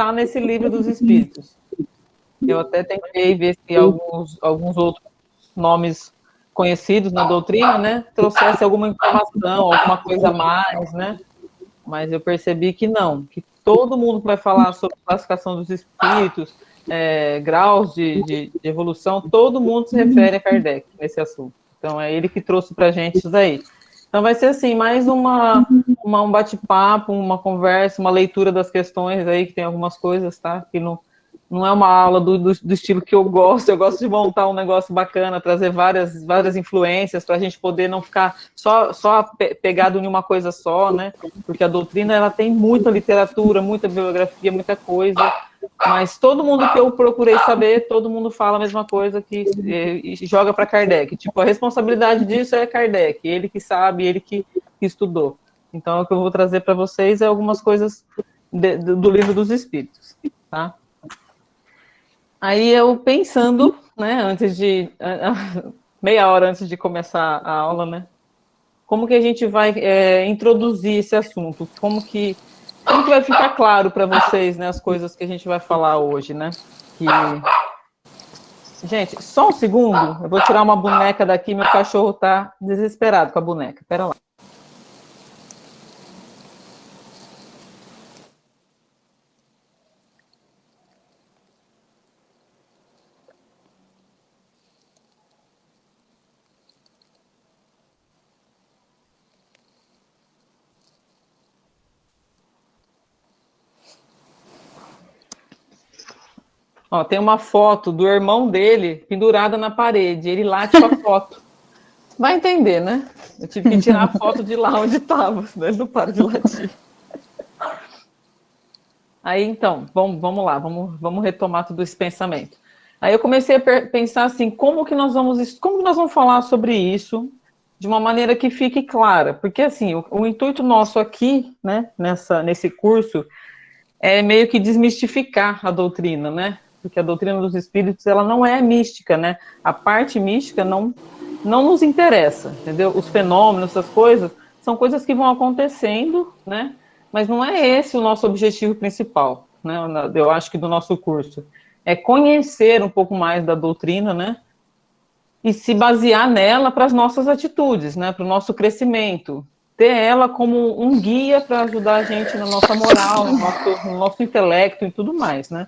está nesse livro dos Espíritos. Eu até tentei ver se alguns outros nomes conhecidos na doutrina, né, trouxesse alguma informação, alguma coisa a mais, né? Mas eu percebi que não, que todo mundo que vai falar sobre classificação dos espíritos, graus de evolução, todo mundo se refere a Kardec nesse assunto. Então é ele que trouxe para a gente isso daí. Então vai ser assim, mais um bate-papo, uma conversa, uma leitura das questões aí, que tem algumas coisas, tá? Que não é uma aula do estilo que eu gosto de montar um negócio bacana, trazer várias influências para a gente poder não ficar só pegado em uma coisa só, né? Porque a doutrina, ela tem muita literatura, muita bibliografia, muita coisa, mas todo mundo que eu procurei saber, todo mundo fala a mesma coisa e joga para Kardec. Tipo, a responsabilidade disso é Kardec, ele que sabe, ele que estudou. Então, o que eu vou trazer para vocês é algumas coisas do Livro dos Espíritos, tá? Aí eu pensando, né, meia hora antes de começar a aula, né, como que a gente vai introduzir esse assunto? Como que vai ficar claro para vocês, né, as coisas que a gente vai falar hoje, né? Gente, só um segundo, eu vou tirar uma boneca daqui, meu cachorro tá desesperado com a boneca. Pera lá. Ó, tem uma foto do irmão dele pendurada na parede. Ele late com a foto. Vai entender, né? Eu tive que tirar a foto de lá onde estava, senão ele não para de latir. Aí, então, vamos lá, vamos retomar todo esse pensamento. Aí eu comecei a pensar assim, como que nós vamos falar sobre isso de uma maneira que fique clara? Porque, assim, o intuito nosso aqui, né, nesse curso, é meio que desmistificar a doutrina, né? Porque a doutrina dos espíritos, ela não é mística, né? A parte mística não nos interessa, entendeu? Os fenômenos, essas coisas, são coisas que vão acontecendo, né? Mas não é esse o nosso objetivo principal, né? Eu acho que do nosso curso. É conhecer um pouco mais da doutrina, né? E se basear nela para as nossas atitudes, né? Para o nosso crescimento. Ter ela como um guia para ajudar a gente na nossa moral, no nosso intelecto e tudo mais, né?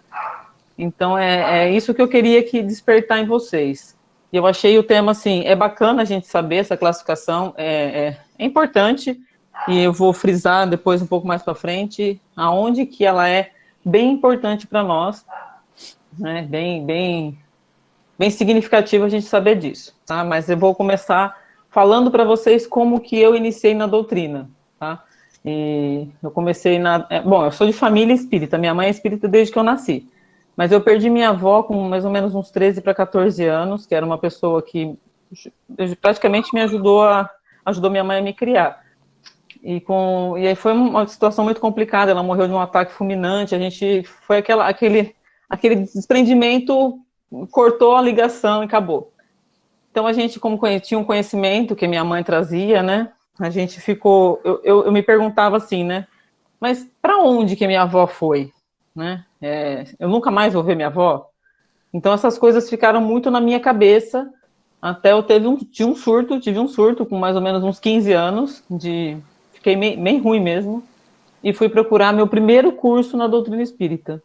Então, é isso que eu queria despertar em vocês. E eu achei o tema, assim, é bacana a gente saber essa classificação, é importante, e eu vou frisar depois um pouco mais para frente, aonde que ela é bem importante para nós, né? Bem significativo a gente saber disso, tá? Mas eu vou começar falando para vocês como que eu iniciei na doutrina, tá? E eu comecei bom, eu sou de família espírita, minha mãe é espírita desde que eu nasci. Mas eu perdi minha avó com mais ou menos uns 13 para 14 anos, que era uma pessoa que praticamente ajudou minha mãe a me criar. E aí foi uma situação muito complicada, ela morreu de um ataque fulminante, foi aquele desprendimento, cortou a ligação e acabou. Então a gente, como tinha um conhecimento que minha mãe trazia, né, a gente ficou, eu me perguntava assim, né, mas para onde que minha avó foi? Né? Eu nunca mais vou ver minha avó. Então essas coisas ficaram muito na minha cabeça até eu tive um surto com mais ou menos uns 15 anos, fiquei meio ruim mesmo, e fui procurar meu primeiro curso na doutrina espírita.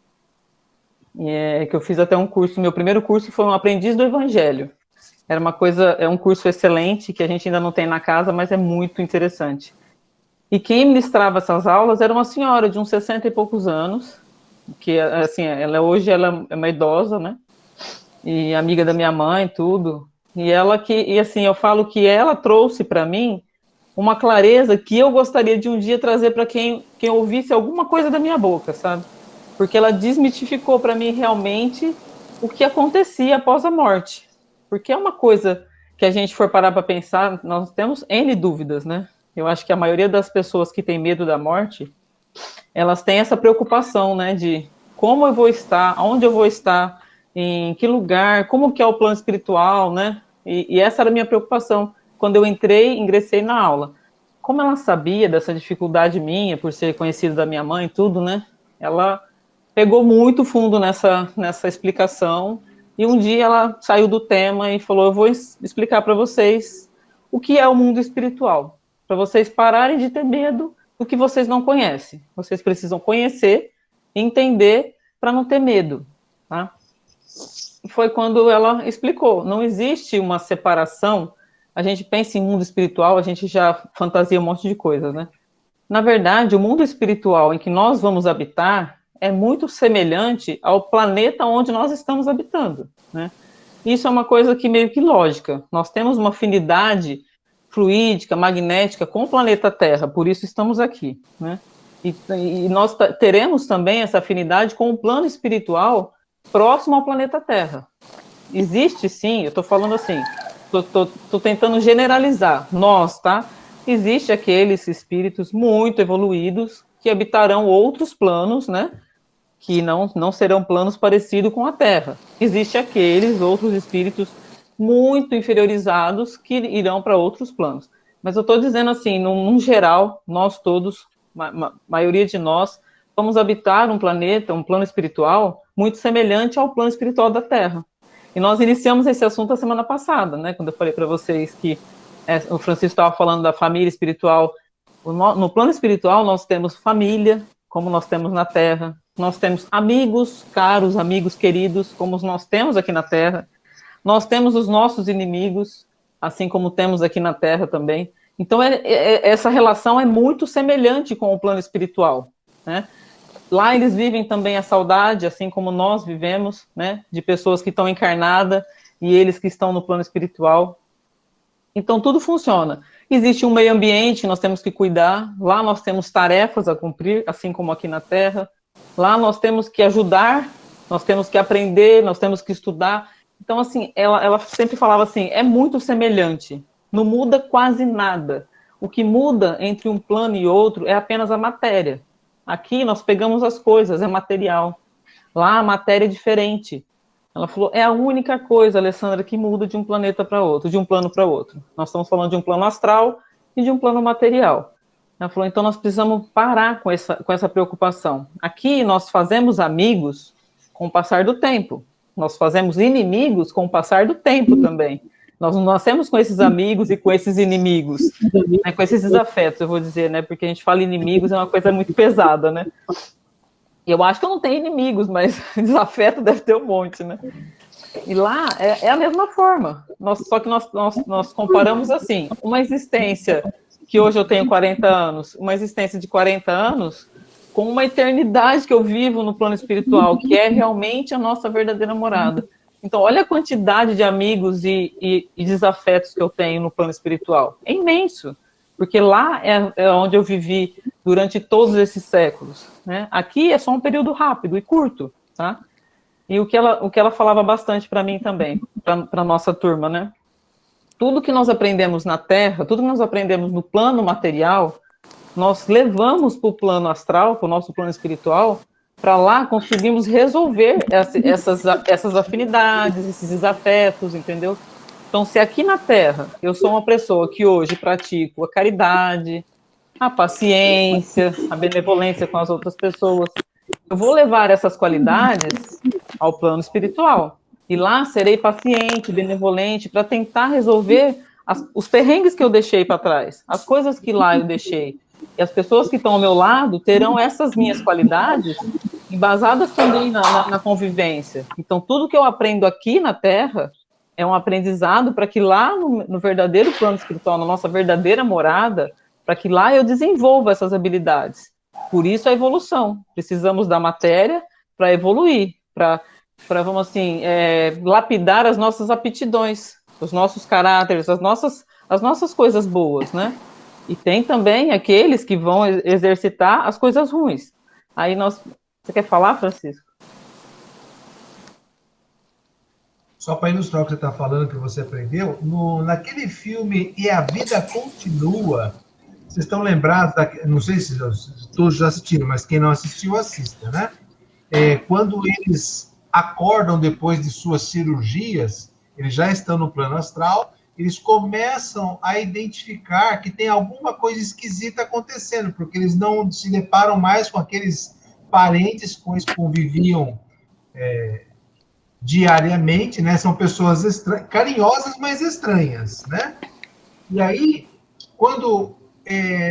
Que eu fiz até um curso, meu primeiro curso foi um aprendiz do Evangelho. É um curso excelente, que a gente ainda não tem na casa, mas é muito interessante. E quem ministrava essas aulas era uma senhora de uns 60 e poucos anos, que assim, hoje ela é uma idosa, né? E amiga da minha mãe, tudo. E assim, eu falo que ela trouxe para mim uma clareza que eu gostaria de um dia trazer para quem ouvisse alguma coisa da minha boca, sabe? Porque ela desmitificou para mim realmente o que acontecia após a morte. Porque é uma coisa que a gente for parar para pensar, nós temos N dúvidas, né? Eu acho que a maioria das pessoas que tem medo da morte, elas têm essa preocupação, né, de como eu vou estar, onde eu vou estar, em que lugar, como que é o plano espiritual, né? E essa era a minha preocupação quando eu ingressei na aula. Como ela sabia dessa dificuldade minha, por ser conhecida da minha mãe e tudo, né? Ela pegou muito fundo nessa explicação, e um dia ela saiu do tema e falou, eu vou explicar para vocês o que é o mundo espiritual, para vocês pararem de ter medo do que vocês não conhecem. Vocês precisam conhecer, entender, para não ter medo, tá? Foi quando ela explicou, não existe uma separação, a gente pensa em mundo espiritual, a gente já fantasia um monte de coisas, né? Na verdade, o mundo espiritual em que nós vamos habitar é muito semelhante ao planeta onde nós estamos habitando, né? Isso é uma coisa que meio que lógica. Nós temos uma afinidade fluídica, magnética com o planeta Terra, por isso estamos aqui, né? E nós teremos também essa afinidade com o plano espiritual próximo ao planeta Terra. Existe sim, eu estou falando assim, estou tentando generalizar, nós, tá? Existe aqueles espíritos muito evoluídos que habitarão outros planos, né? Que não serão planos parecidos com a Terra. Existe aqueles outros espíritos muito inferiorizados que irão para outros planos. Mas eu estou dizendo assim, num geral, nós todos, maioria de nós, vamos habitar um planeta, um plano espiritual, muito semelhante ao plano espiritual da Terra. E nós iniciamos esse assunto a semana passada, né? Quando eu falei para vocês que o Francisco estava falando da família espiritual. No plano espiritual, nós temos família, como nós temos na Terra. Nós temos amigos caros, amigos queridos, como nós temos aqui na Terra. Nós temos os nossos inimigos, assim como temos aqui na Terra também. Então, essa relação é muito semelhante com o plano espiritual, né? Lá eles vivem também a saudade, assim como nós vivemos, né? De pessoas que estão encarnadas e eles que estão no plano espiritual. Então, tudo funciona. Existe um meio ambiente que nós temos que cuidar. Lá nós temos tarefas a cumprir, assim como aqui na Terra. Lá nós temos que ajudar, nós temos que aprender, nós temos que estudar. Então, assim, ela sempre falava assim, é muito semelhante, não muda quase nada. O que muda entre um plano e outro é apenas a matéria. Aqui nós pegamos as coisas, é material. Lá a matéria é diferente. Ela falou, é a única coisa, Alessandra, que muda de um planeta para outro, de um plano para outro. Nós estamos falando de um plano astral e de um plano material. Ela falou, então nós precisamos parar com essa preocupação. Aqui nós fazemos amigos com o passar do tempo. Nós fazemos inimigos com o passar do tempo também. Nós não nascemos com esses amigos e com esses inimigos, né, com esses desafetos, eu vou dizer, né? Porque a gente fala inimigos, é uma coisa muito pesada, né? Eu acho que eu não tenho inimigos, mas desafeto deve ter um monte, né? E lá é a mesma forma. Só que nós comparamos assim, uma existência que hoje eu tenho 40 anos, uma existência de 40 anos, com uma eternidade que eu vivo no plano espiritual, que é realmente a nossa verdadeira morada. Então, olha a quantidade de amigos e desafetos que eu tenho no plano espiritual. É imenso, porque lá é onde eu vivi durante todos esses séculos, né? Aqui é só um período rápido e curto, tá? E o que ela falava bastante para mim também, para a nossa turma, né? Tudo que nós aprendemos na Terra, tudo que nós aprendemos no plano material, nós levamos para o plano astral, para o nosso plano espiritual, para lá conseguimos resolver essas afinidades, esses desafetos, entendeu? Então, se aqui na Terra eu sou uma pessoa que hoje pratico a caridade, a paciência, a benevolência com as outras pessoas, eu vou levar essas qualidades ao plano espiritual. E lá serei paciente, benevolente, para tentar resolver os perrengues que eu deixei para trás, as coisas que lá eu deixei. E as pessoas que estão ao meu lado terão essas minhas qualidades embasadas também na convivência. Então, tudo que eu aprendo aqui na Terra é um aprendizado para que lá no verdadeiro plano espiritual, na nossa verdadeira morada, para que lá eu desenvolva essas habilidades. Por isso a evolução. Precisamos da matéria para evoluir, para vamos assim, lapidar as nossas aptidões, os nossos caráteres, as nossas coisas boas, né? E tem também aqueles que vão exercitar as coisas ruins. Aí você quer falar, Francisco? Só para ilustrar o que você está falando, que você aprendeu, naquele filme E a Vida Continua, vocês estão lembrados, não sei se todos já assistiram, mas quem não assistiu, assista, né? Quando eles acordam depois de suas cirurgias, eles já estão no plano astral, eles começam a identificar que tem alguma coisa esquisita acontecendo, porque eles não se deparam mais com aqueles parentes com os que conviviam diariamente, né? São pessoas carinhosas, mas estranhas, né? E aí, quando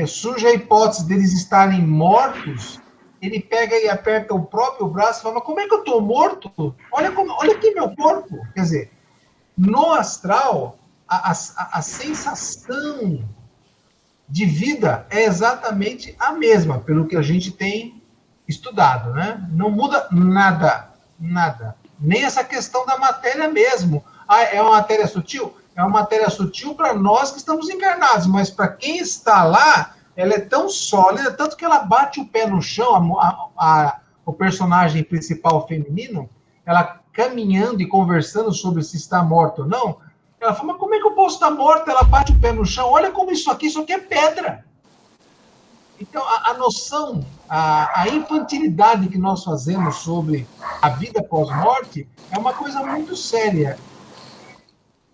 surge a hipótese deles estarem mortos, ele pega e aperta o próprio braço e fala, mas como é que eu estou morto? Olha aqui meu corpo. Quer dizer, no astral, a sensação de vida é exatamente a mesma, pelo que a gente tem estudado, né? Não muda nada, nada. Nem essa questão da matéria mesmo. Ah, é uma matéria sutil? É uma matéria sutil para nós que estamos encarnados, mas para quem está lá, ela é tão sólida, tanto que ela bate o pé no chão, o personagem principal feminino, ela caminhando e conversando sobre se está morto ou não, ela fala, mas como é que eu posso estar morta? Ela bate o pé no chão, olha como isso aqui é pedra. Então, a noção, a infantilidade que nós fazemos sobre a vida pós-morte é uma coisa muito séria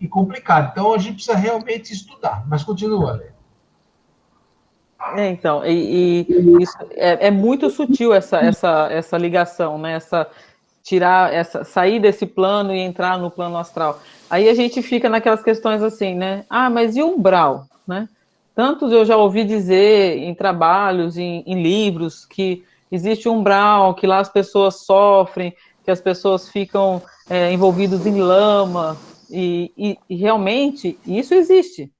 e complicada. Então, a gente precisa realmente estudar. Mas continua, Lê. Então, isso é muito sutil essa ligação, né? Sair desse plano e entrar no plano astral. Aí a gente fica naquelas questões assim, né? Ah, mas e o umbral, né? Tantos eu já ouvi dizer em trabalhos, em livros, que existe um umbral, que lá as pessoas sofrem, que as pessoas ficam envolvidas em lama, e realmente isso existe.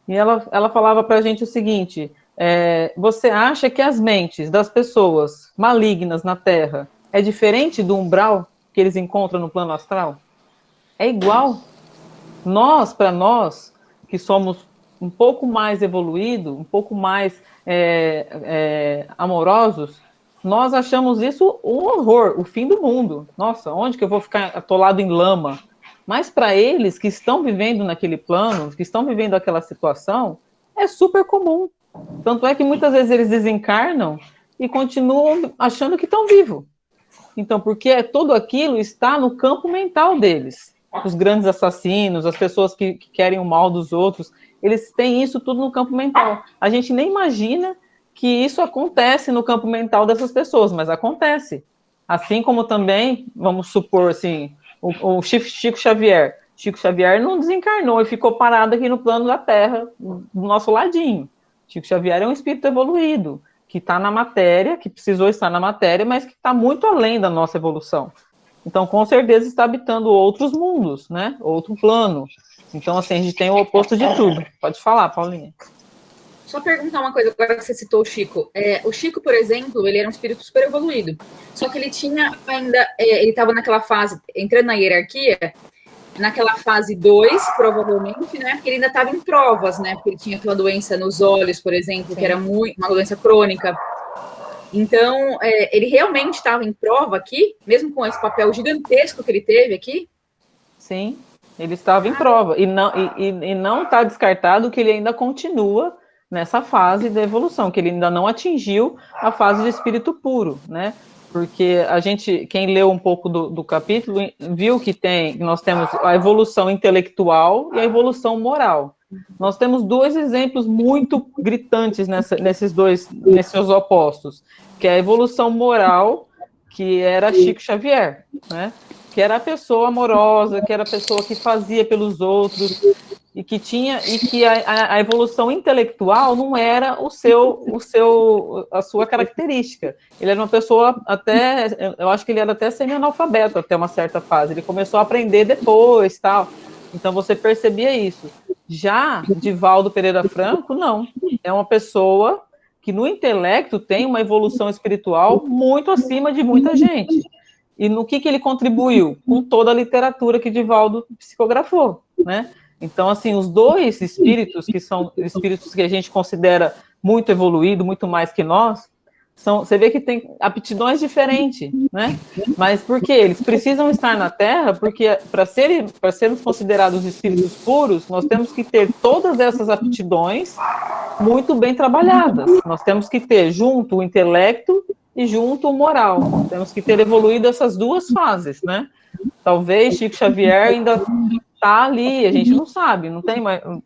E ela falava para a gente o seguinte, você acha que as mentes das pessoas malignas na Terra é diferente do umbral que eles encontram no plano astral? É igual. Para nós, que somos um pouco mais evoluídos, um pouco mais amorosos, nós achamos isso um horror, o fim do mundo. Nossa, onde que eu vou ficar atolado em lama? Mas para eles que estão vivendo naquele plano, que estão vivendo aquela situação, é super comum. Tanto é que muitas vezes eles desencarnam e continuam achando que estão vivos. Então, porque tudo aquilo está no campo mental deles. Os grandes assassinos, as pessoas que querem o mal dos outros, eles têm isso tudo no campo mental. A gente nem imagina que isso acontece no campo mental dessas pessoas, mas acontece. Assim como também, vamos supor assim, o Chico Xavier. Chico Xavier não desencarnou e ficou parado aqui no plano da Terra, do nosso ladinho. Chico Xavier é um espírito evoluído, que está na matéria, que precisou estar na matéria, mas que está muito além da nossa evolução. Então, com certeza, está habitando outros mundos, né? Outro plano. Então, assim, a gente tem o oposto de tudo. Pode falar, Paulinha. Só perguntar uma coisa, agora que você citou o Chico. O Chico, por exemplo, ele era um espírito super evoluído. Só que ele tinha ainda... ele estava naquela fase, entrando na hierarquia, naquela fase 2, provavelmente, né? Porque ele ainda estava em provas, né? Porque ele tinha aquela doença nos olhos, por exemplo, Sim. que era uma doença crônica. Então, ele realmente estava em prova aqui, mesmo com esse papel gigantesco que ele teve aqui? Sim, ele estava em prova. E não está descartado que ele ainda continua nessa fase da evolução, que ele ainda não atingiu a fase de espírito puro, né? Porque quem leu um pouco do capítulo, viu que nós temos a evolução intelectual e a evolução moral. Nós temos dois exemplos muito gritantes nesses opostos, que é a evolução moral, que era Chico Xavier, né? Que era a pessoa amorosa, que era a pessoa que fazia pelos outros, e que a evolução intelectual não era a sua característica. Ele era uma pessoa eu acho que ele era até semi-analfabeto até uma certa fase. Ele começou a aprender depois, tal. Então você percebia isso. Já Divaldo Pereira Franco, não. É uma pessoa que no intelecto tem uma evolução espiritual muito acima de muita gente. E no que ele contribuiu? Com toda a literatura que Divaldo psicografou, né? Então, assim, os dois espíritos, que são espíritos que a gente considera muito evoluído, muito mais que nós, você vê que tem aptidões diferentes, né? Mas por quê? Eles precisam estar na Terra, porque para sermos considerados espíritos puros, nós temos que ter todas essas aptidões muito bem trabalhadas. Nós temos que ter junto o intelecto e junto o moral. Temos que ter evoluído essas duas fases, né? Talvez Chico Xavier ainda tá ali, a gente não sabe, não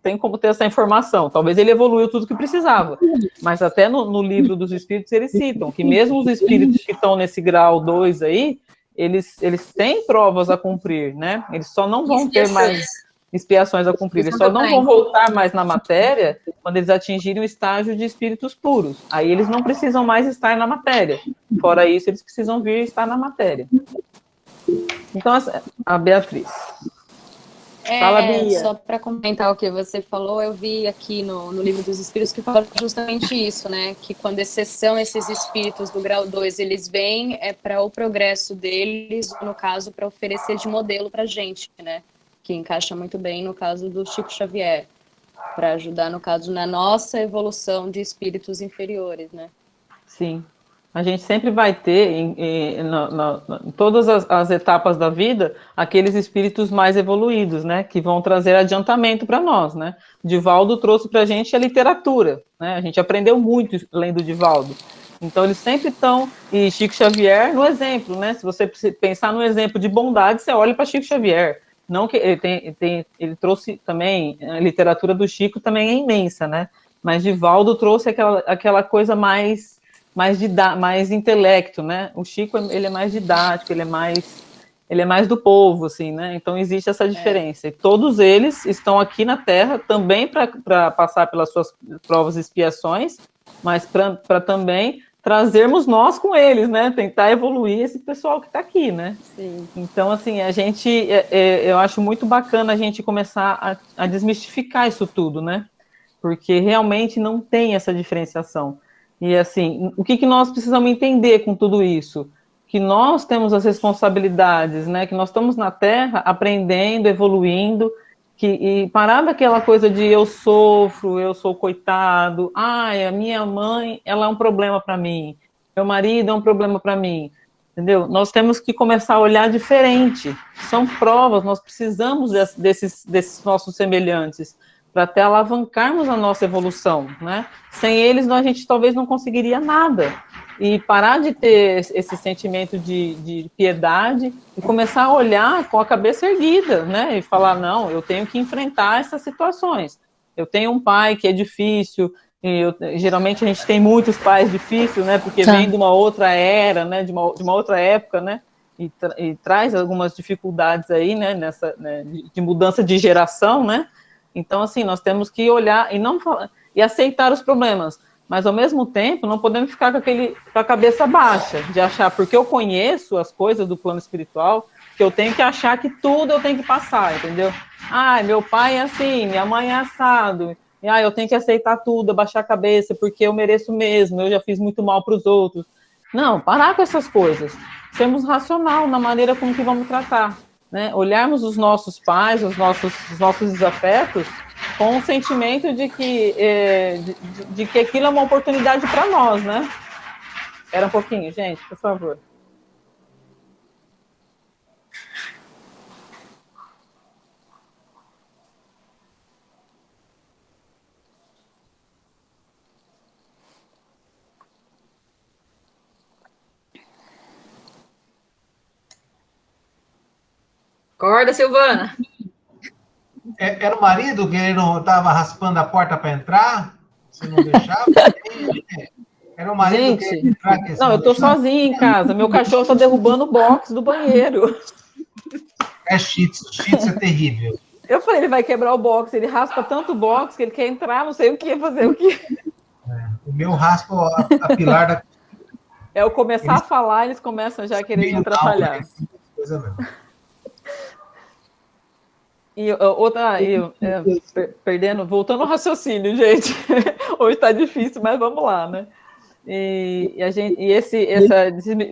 tem como ter essa informação. Talvez ele evoluiu tudo que precisava. Mas até no livro dos espíritos eles citam que mesmo os espíritos que estão nesse grau 2 aí, eles têm provas a cumprir, né? Eles só não vão ter mais expiações a cumprir, eles só não vão voltar mais na matéria quando eles atingirem o estágio de espíritos puros. Aí eles não precisam mais estar na matéria. Fora isso, eles precisam vir estar na matéria. Então, a Beatriz. Fala, Bia. Só para comentar o que você falou, eu vi aqui no Livro dos Espíritos que fala justamente isso, né? Que quando esses espíritos do grau 2, eles vêm para o progresso deles, no caso, para oferecer de modelo para a gente, né? Que encaixa muito bem no caso do Chico Xavier, para ajudar, no caso, na nossa evolução de espíritos inferiores, né? Sim. A gente sempre vai ter, em todas as etapas da vida, aqueles espíritos mais evoluídos, né, que vão trazer adiantamento para nós, né. Divaldo trouxe para a gente a literatura, né, a gente aprendeu muito lendo Divaldo. Então, eles sempre estão, e Chico Xavier no exemplo, né, se você pensar no exemplo de bondade, você olha para Chico Xavier. Não que ele trouxe também, a literatura do Chico também é imensa, né, mas Divaldo trouxe aquela coisa mais intelecto, né? O Chico, ele é mais didático, ele é mais do povo, assim, né? Então existe essa diferença. E todos eles estão aqui na Terra também para passar pelas suas provas e expiações, mas para também trazermos nós com eles, né? Tentar evoluir esse pessoal que está aqui, né? Sim. Então, assim, eu acho muito bacana a gente começar a desmistificar isso tudo, né? Porque realmente não tem essa diferenciação. E, assim, o que nós precisamos entender com tudo isso? Que nós temos as responsabilidades, né? Que nós estamos na Terra aprendendo, evoluindo, e parar daquela coisa de eu sofro, eu sou coitado, ai, a minha mãe, ela é um problema para mim, meu marido é um problema para mim, entendeu? Nós temos que começar a olhar diferente. São provas, nós precisamos desses nossos semelhantes, para até alavancarmos a nossa evolução, né? Sem eles, a gente talvez não conseguiria nada. E parar de ter esse sentimento de piedade e começar a olhar com a cabeça erguida, né? E falar, não, eu tenho que enfrentar essas situações. Eu tenho um pai que é difícil, geralmente a gente tem muitos pais difíceis, né? Porque vem de uma outra era, né? De uma outra época, né? E traz algumas dificuldades aí, né? De mudança de geração, né? Então, assim, nós temos que olhar e aceitar os problemas, mas, ao mesmo tempo, não podemos ficar com a cabeça baixa, de achar, porque eu conheço as coisas do plano espiritual, que eu tenho que achar que tudo eu tenho que passar, entendeu? Ah, meu pai é assim, minha mãe é assado, eu tenho que aceitar tudo, abaixar a cabeça, porque eu mereço mesmo, eu já fiz muito mal para os outros. Não, parar com essas coisas, sermos racional na maneira como que vamos tratar. Né, olharmos os nossos pais, os nossos desafetos, com o sentimento de que aquilo é uma oportunidade para nós, né? Espera um pouquinho, gente, por favor. Acorda, Silvana. Era o marido que ele não estava raspando a porta para entrar? Você não deixava? Era o marido que ia entrar? Não, eu estou sozinha em casa. Meu cachorro está derrubando o box do banheiro. É Shih Tzu é terrível. Eu falei, ele vai quebrar o box. Ele raspa tanto o box que ele quer entrar, não sei o que, fazer o que. O meu raspa a pilar da... Eu começar a falar, eles começam já a querer me atrapalhar. Coisa mesmo. E voltando ao raciocínio, gente. Hoje está difícil, mas vamos lá, né?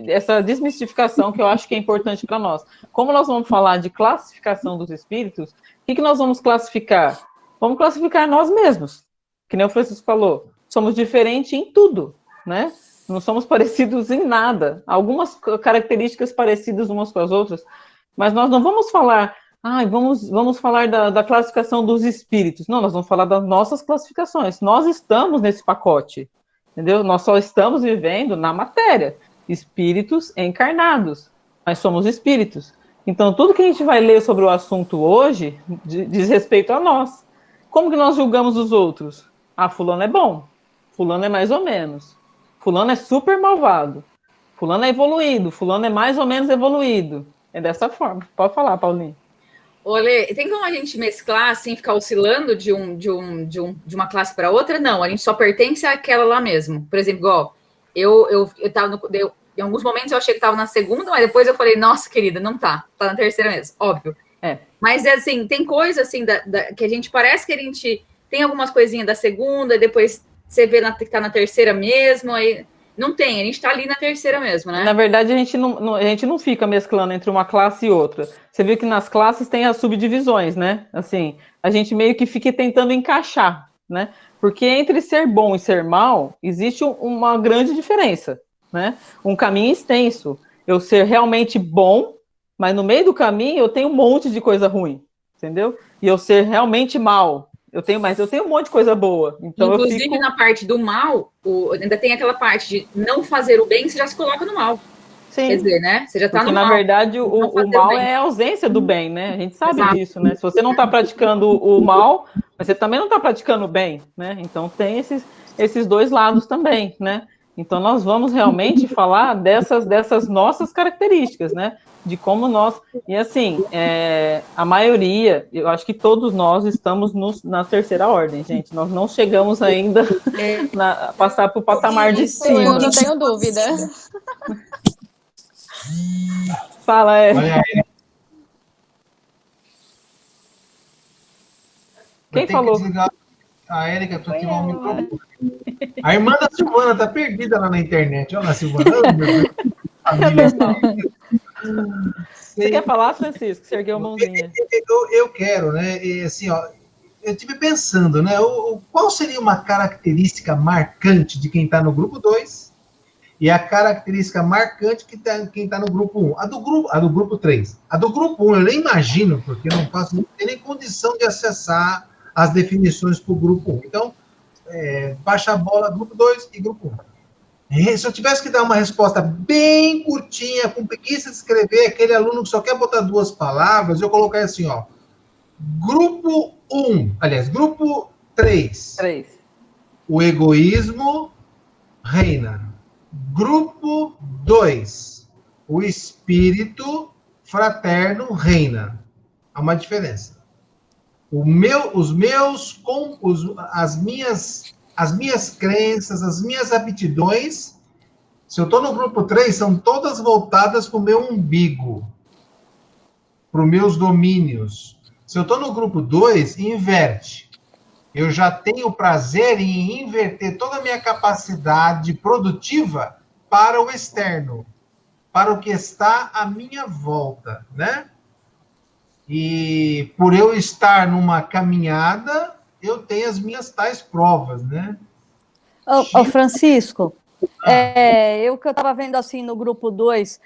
Essa desmistificação que eu acho que é importante para nós. Como nós vamos falar de classificação dos espíritos, o que nós vamos classificar? Vamos classificar nós mesmos. Que nem o Francisco falou, somos diferentes em tudo, né? Não somos parecidos em nada. Algumas características parecidas umas com as outras, mas nós não vamos falar... vamos falar da classificação dos espíritos. Não, nós vamos falar das nossas classificações. Nós estamos nesse pacote, entendeu? Nós só estamos vivendo na matéria. Espíritos encarnados, mas somos espíritos. Então, tudo que a gente vai ler sobre o assunto hoje diz respeito a nós. Como que nós julgamos os outros? Ah, fulano é bom, fulano é mais ou menos, fulano é super malvado, fulano é evoluído, fulano é mais ou menos evoluído. É dessa forma. Pode falar, Paulinho. Olê, tem como a gente mesclar, assim, ficar oscilando de uma classe para outra? Não, a gente só pertence àquela lá mesmo. Por exemplo, igual, eu tava em alguns momentos eu achei que estava na segunda, mas depois eu falei, nossa, querida, não tá na terceira mesmo, óbvio. É. Mas é assim, tem coisa assim que a gente parece que a gente tem algumas coisinhas da segunda, e depois você vê que tá na terceira mesmo, aí não tem, a gente tá ali na terceira mesmo, né? Na verdade, a gente não fica mesclando entre uma classe e outra. Você viu que nas classes tem as subdivisões, né? Assim, a gente meio que fica tentando encaixar, né? Porque entre ser bom e ser mal, existe uma grande diferença, né? Um caminho extenso. Eu ser realmente bom, mas no meio do caminho eu tenho um monte de coisa ruim, entendeu? E eu ser realmente mal, mas eu tenho um monte de coisa boa. Então inclusive, na parte do mal, ainda tem aquela parte de não fazer o bem, você já se coloca no mal. Sim. Quer dizer, né? Você já tá porque, no mal. Na verdade, o mal é a ausência do bem, né? A gente sabe disso, né? Se você não está praticando o mal, mas você também não está praticando o bem, né? Então tem esses dois lados também, né? Então nós vamos realmente falar dessas nossas características, né? De como nós... E assim, a maioria, eu acho que todos nós estamos na terceira ordem, gente. Nós não chegamos ainda a passar para o patamar de Isso cima. eu não tenho dúvida. Fala, Olha aí. Quem Tem falou? que desligar a Érica para ativar o microfone. A irmã da Silvana tá perdida lá na internet. Olha lá, Silvana. Oh, meu Deus. Família. Você quer falar, Francisco? Você ergueu a mãozinha. Eu quero, né? E, assim, ó, eu estive pensando, né? Qual seria uma característica marcante de quem está no grupo 2 e a característica marcante de quem está no grupo 1? A do grupo 3. A do grupo 1 eu nem imagino, porque eu não faço nem condição de acessar as definições para o grupo 1. Então, baixa a bola, grupo 2 e grupo 1. Se eu tivesse que dar uma resposta bem curtinha, com preguiça de escrever, aquele aluno que só quer botar 2 palavras, eu colocaria assim, ó. Grupo 1, aliás, grupo 3. O egoísmo reina. Grupo 2. O espírito fraterno reina. Há uma diferença. As minhas crenças, as minhas aptidões, se eu estou no grupo 3, são todas voltadas para o meu umbigo, para os meus domínios. Se eu estou no grupo 2, inverte. Eu já tenho prazer em inverter toda a minha capacidade produtiva para o externo, para o que está à minha volta, né? E por eu estar numa caminhada, eu tenho as minhas tais provas, né? Ô, Francisco, eu que eu estava vendo assim no grupo 2,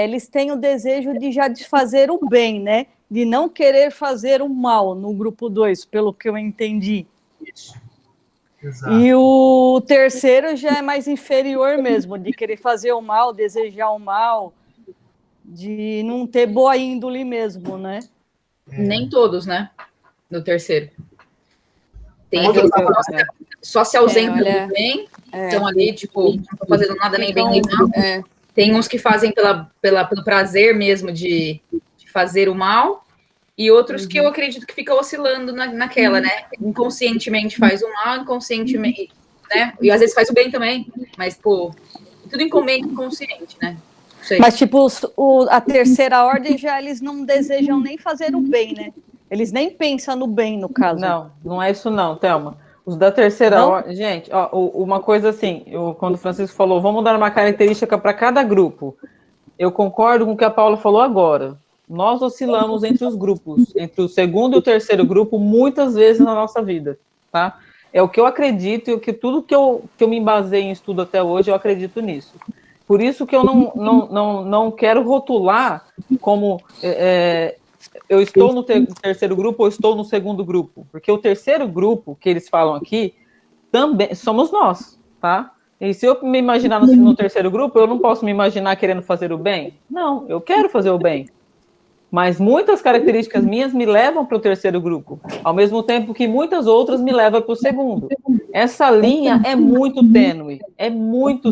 eles têm o desejo de já fazer o bem, né? De não querer fazer o mal no grupo 2, pelo que eu entendi. Isso. Exato. E o terceiro já é mais inferior mesmo, de querer fazer o mal, desejar o mal, de não ter boa índole mesmo, né? Nem todos, né? No terceiro. Tem aqueles que só se ausentam do bem, estão ali, tipo, não estão fazendo nada nem bem nem mal. Tem uns que fazem pelo prazer mesmo de fazer o mal, e outros que eu acredito que fica oscilando naquela, né? Inconscientemente faz o mal, inconscientemente, né? E às vezes faz o bem também, mas, pô, tudo inconsciente, né? Mas, tipo, a terceira ordem já eles não desejam nem fazer o bem, né? Eles nem pensam no bem, no caso. Não é isso não, Thelma. Os da terceira ordem... Gente, ó, uma coisa assim, quando o Francisco falou, vamos dar uma característica para cada grupo. Eu concordo com o que a Paula falou agora. Nós oscilamos entre os grupos, entre o segundo e o terceiro grupo, muitas vezes na nossa vida, tá? É o que eu acredito e tudo que eu me baseei em estudo até hoje, eu acredito nisso. Por isso que eu não quero rotular como eu estou no terceiro grupo ou estou no segundo grupo. Porque o terceiro grupo que eles falam aqui, também somos nós, tá? E se eu me imaginar no terceiro grupo, eu não posso me imaginar querendo fazer o bem? Não, eu quero fazer o bem. Mas muitas características minhas me levam para o terceiro grupo, ao mesmo tempo que muitas outras me levam para o segundo. Essa linha é muito tênue, é muito...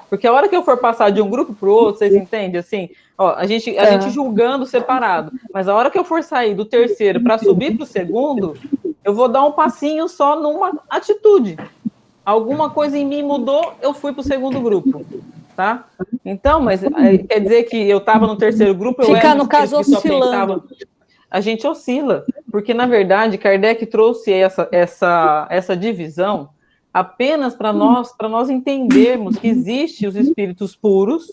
Porque a hora que eu for passar de um grupo para o outro, vocês entendem? Assim, ó, a gente julgando separado, mas a hora que eu for sair do terceiro para subir para o segundo, eu vou dar um passinho só numa atitude. Alguma coisa em mim mudou, eu fui para o segundo grupo. Tá? Então, mas quer dizer que eu estava no terceiro grupo, Ficar, no caso, oscilando. A gente oscila, porque, na verdade, Kardec trouxe essa divisão apenas para nós entendermos que existem os espíritos puros,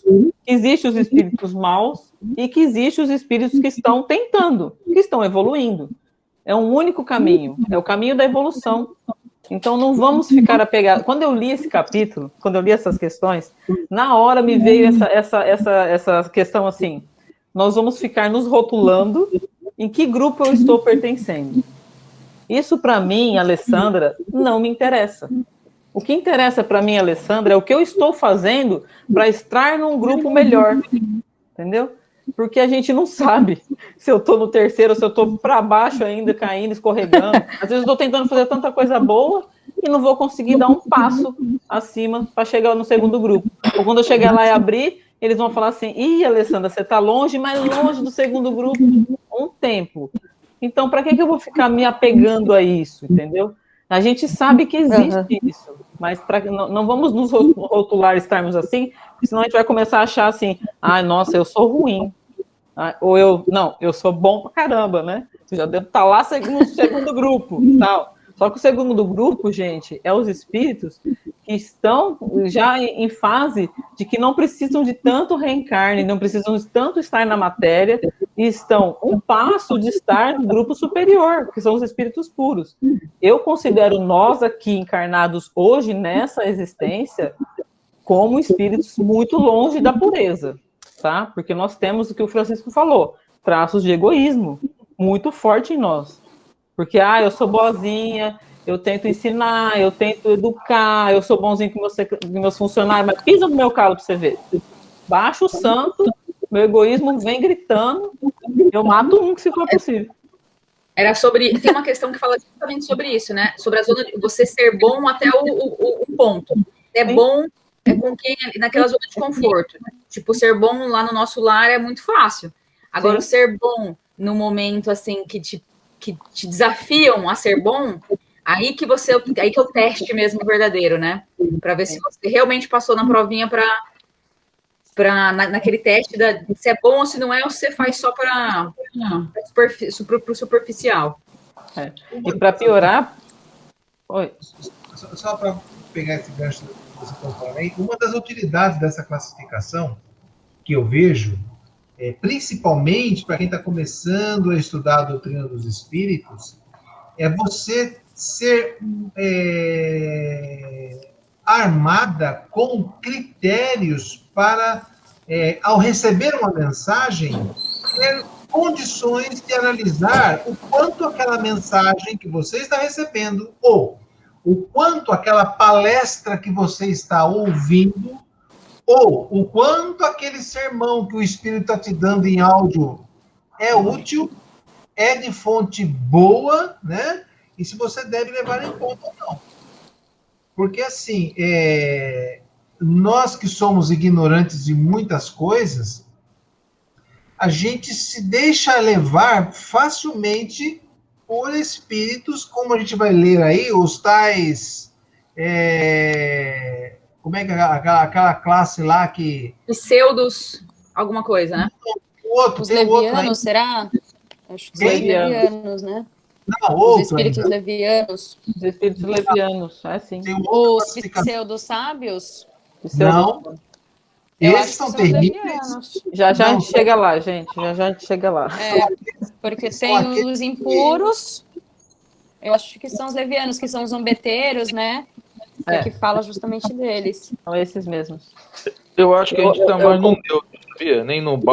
que existem os espíritos maus e que existem os espíritos que estão tentando, que estão evoluindo. É um único caminho, é o caminho da evolução. Então, não vamos ficar apegados. Quando eu li esse capítulo, quando eu li essas questões, na hora me veio essa questão assim, nós vamos ficar nos rotulando em que grupo eu estou pertencendo. Isso, para mim, Alessandra, não me interessa. O que interessa para mim, Alessandra, é o que eu estou fazendo para estar num grupo melhor, entendeu? Porque a gente não sabe se eu estou no terceiro, se eu estou para baixo ainda, caindo, escorregando. Às vezes eu estou tentando fazer tanta coisa boa e não vou conseguir dar um passo acima para chegar no segundo grupo. Ou quando eu chegar lá e abrir, eles vão falar assim, ih, Alessandra, você está longe, mas longe do segundo grupo um tempo. Então, para que eu vou ficar me apegando a isso, entendeu? A gente sabe que existe isso, mas não vamos nos rotular estarmos assim, porque senão a gente vai começar a achar assim, nossa, eu sou ruim. Ou eu sou bom pra caramba, né? Eu já devo estar lá no segundo grupo, tal. Só que o segundo grupo, gente, é os espíritos que estão já em fase de que não precisam de tanto reencarne, não precisam de tanto estar na matéria, e estão um passo de estar no grupo superior, que são os espíritos puros. Eu considero nós aqui encarnados hoje, nessa existência, como espíritos muito longe da pureza, tá? Porque nós temos o que o Francisco falou, traços de egoísmo muito forte em nós. Porque, eu sou boazinha, eu tento ensinar, eu tento educar, eu sou bonzinho com meus funcionários, mas pisa no meu calo para você ver. Baixo o santo, meu egoísmo vem gritando, eu mato um se for possível. Tem uma questão que fala justamente sobre isso, né? Sobre a zona de você ser bom até o ponto. É bom com quem naquela zona de conforto. Tipo, ser bom lá no nosso lar é muito fácil. Agora, ser bom no momento assim que te desafiam a ser bom, aí que é o teste mesmo verdadeiro, né? Para ver se você realmente passou na provinha naquele teste se é bom ou se não é, ou se você faz só para o superficial. E para piorar... Oi. Só para pegar esse gancho que você está falando aí, uma das utilidades dessa classificação que eu vejo, principalmente para quem está começando a estudar a doutrina dos espíritos, é você ser armada com critérios para, ao receber uma mensagem, ter condições de analisar o quanto aquela mensagem que você está recebendo, ou o quanto aquela palestra que você está ouvindo, ou o quanto aquele sermão que o Espírito está te dando em áudio é útil, é de fonte boa, né? E se você deve levar em conta ou não. Porque, assim, nós que somos ignorantes de muitas coisas, a gente se deixa levar facilmente por espíritos, como a gente vai ler aí, os tais... como é que é aquela classe lá que... Pseudos, alguma coisa, né? Os levianos, será? Acho que são os levianos, né? Não, os espíritos levianos. Os espíritos levianos, sim. Os pseudo-sábios? Não. Esses são terríveis. Já a gente chega lá, gente. Já a gente chega lá. Porque tem os impuros, eu acho que são os levianos, que são os zombeteiros, né? Que fala justamente deles. São esses mesmos. Eu acho que a gente está mais no neutro, sabia? Nem no muito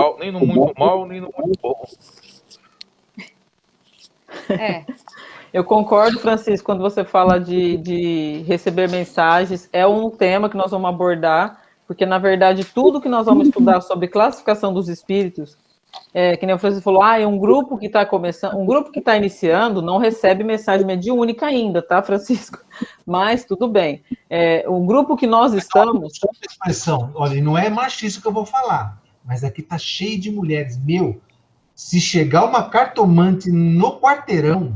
mal, nem no muito bom. Eu concordo, Francisco, quando você fala de receber mensagens, é um tema que nós vamos abordar, porque, na verdade, tudo que nós vamos estudar sobre classificação dos espíritos, que nem o Francisco falou, é um grupo que está começando, um grupo que está iniciando não recebe mensagem mediúnica ainda, tá, Francisco? Mas tudo bem. O grupo que nós estamos... Expressão, olha, não é machista que eu vou falar, mas aqui tá cheio de mulheres. Meu, se chegar uma cartomante no quarteirão,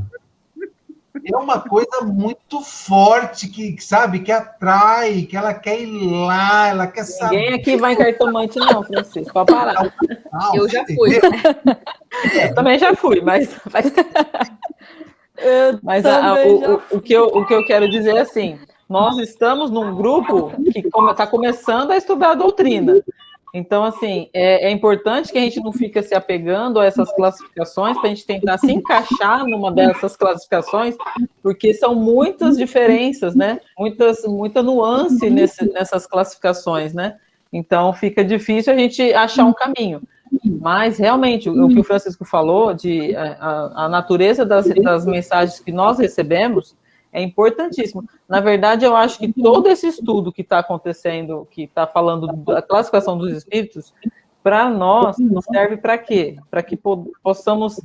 é uma coisa muito forte, que sabe, que atrai, que ela quer ir lá, ela quer saber. Ninguém aqui vai em cartomante não, Francisco, pode parar. Eu já fui. Eu também já fui, mas o que eu quero dizer é assim, nós estamos num grupo que está começando a estudar a doutrina. Então, assim, é importante que a gente não fique se apegando a essas classificações para a gente tentar se encaixar numa dessas classificações, porque são muitas diferenças, né? Muita nuance nessas classificações, né? Então, fica difícil a gente achar um caminho. Mas, realmente, o que o Francisco falou, de a natureza das mensagens que nós recebemos, é importantíssimo. Na verdade, eu acho que todo esse estudo que está acontecendo, que está falando da classificação dos espíritos, para nós, serve para quê? Para que possamos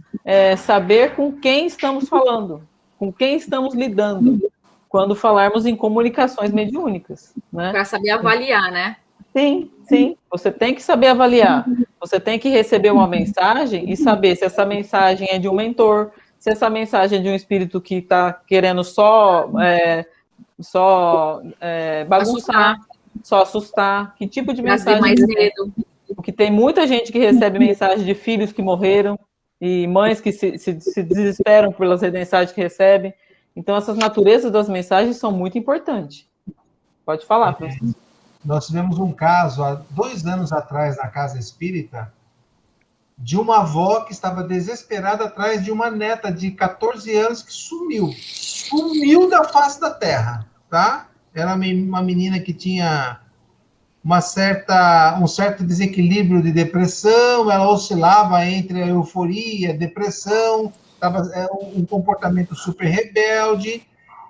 saber com quem estamos falando, com quem estamos lidando, quando falarmos em comunicações mediúnicas, né? Para saber avaliar, né? Sim, sim. Você tem que saber avaliar. Você tem que receber uma mensagem e saber se essa mensagem é de um mentor, se essa mensagem é de um espírito que está querendo só bagunçar, só assustar, que tipo de mensagem... mais medo. Porque tem muita gente que recebe mensagem de filhos que morreram e mães que se desesperam pelas mensagens que recebem. Então, essas naturezas das mensagens são muito importantes. Pode falar, Francisco. Nós tivemos um caso, há 2 anos atrás, na Casa Espírita, de uma avó que estava desesperada atrás de uma neta de 14 anos que sumiu da face da terra, tá? Era uma menina que tinha um certo desequilíbrio de depressão, ela oscilava entre a euforia e a depressão, um comportamento super rebelde,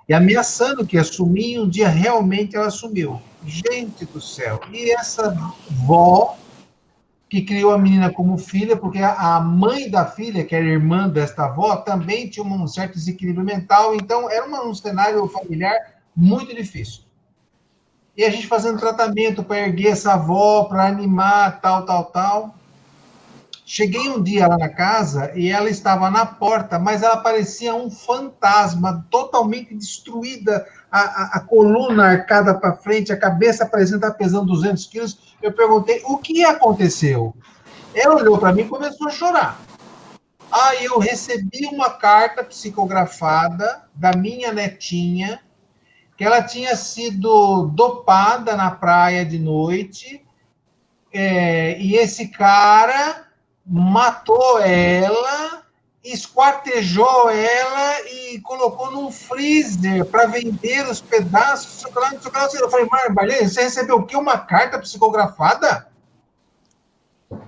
e ameaçando que ia sumir, e um dia realmente ela sumiu. Gente do céu! E essa avó que criou a menina como filha, porque a mãe da filha, que era irmã desta avó, também tinha um certo desequilíbrio mental, então era um cenário familiar muito difícil. E a gente fazendo tratamento para erguer essa avó, para animar, tal. Cheguei um dia lá na casa e ela estava na porta, mas ela parecia um fantasma, totalmente destruída, a coluna arcada para frente, a cabeça parecendo estar pesando 200 quilos. Eu perguntei, o que aconteceu? Ela olhou para mim e começou a chorar. Aí eu recebi uma carta psicografada da minha netinha, que ela tinha sido dopada na praia de noite, e esse cara matou ela, esquartejou ela e colocou num freezer para vender os pedaços. Eu falei, Marlene, você recebeu o quê? Uma carta psicografada?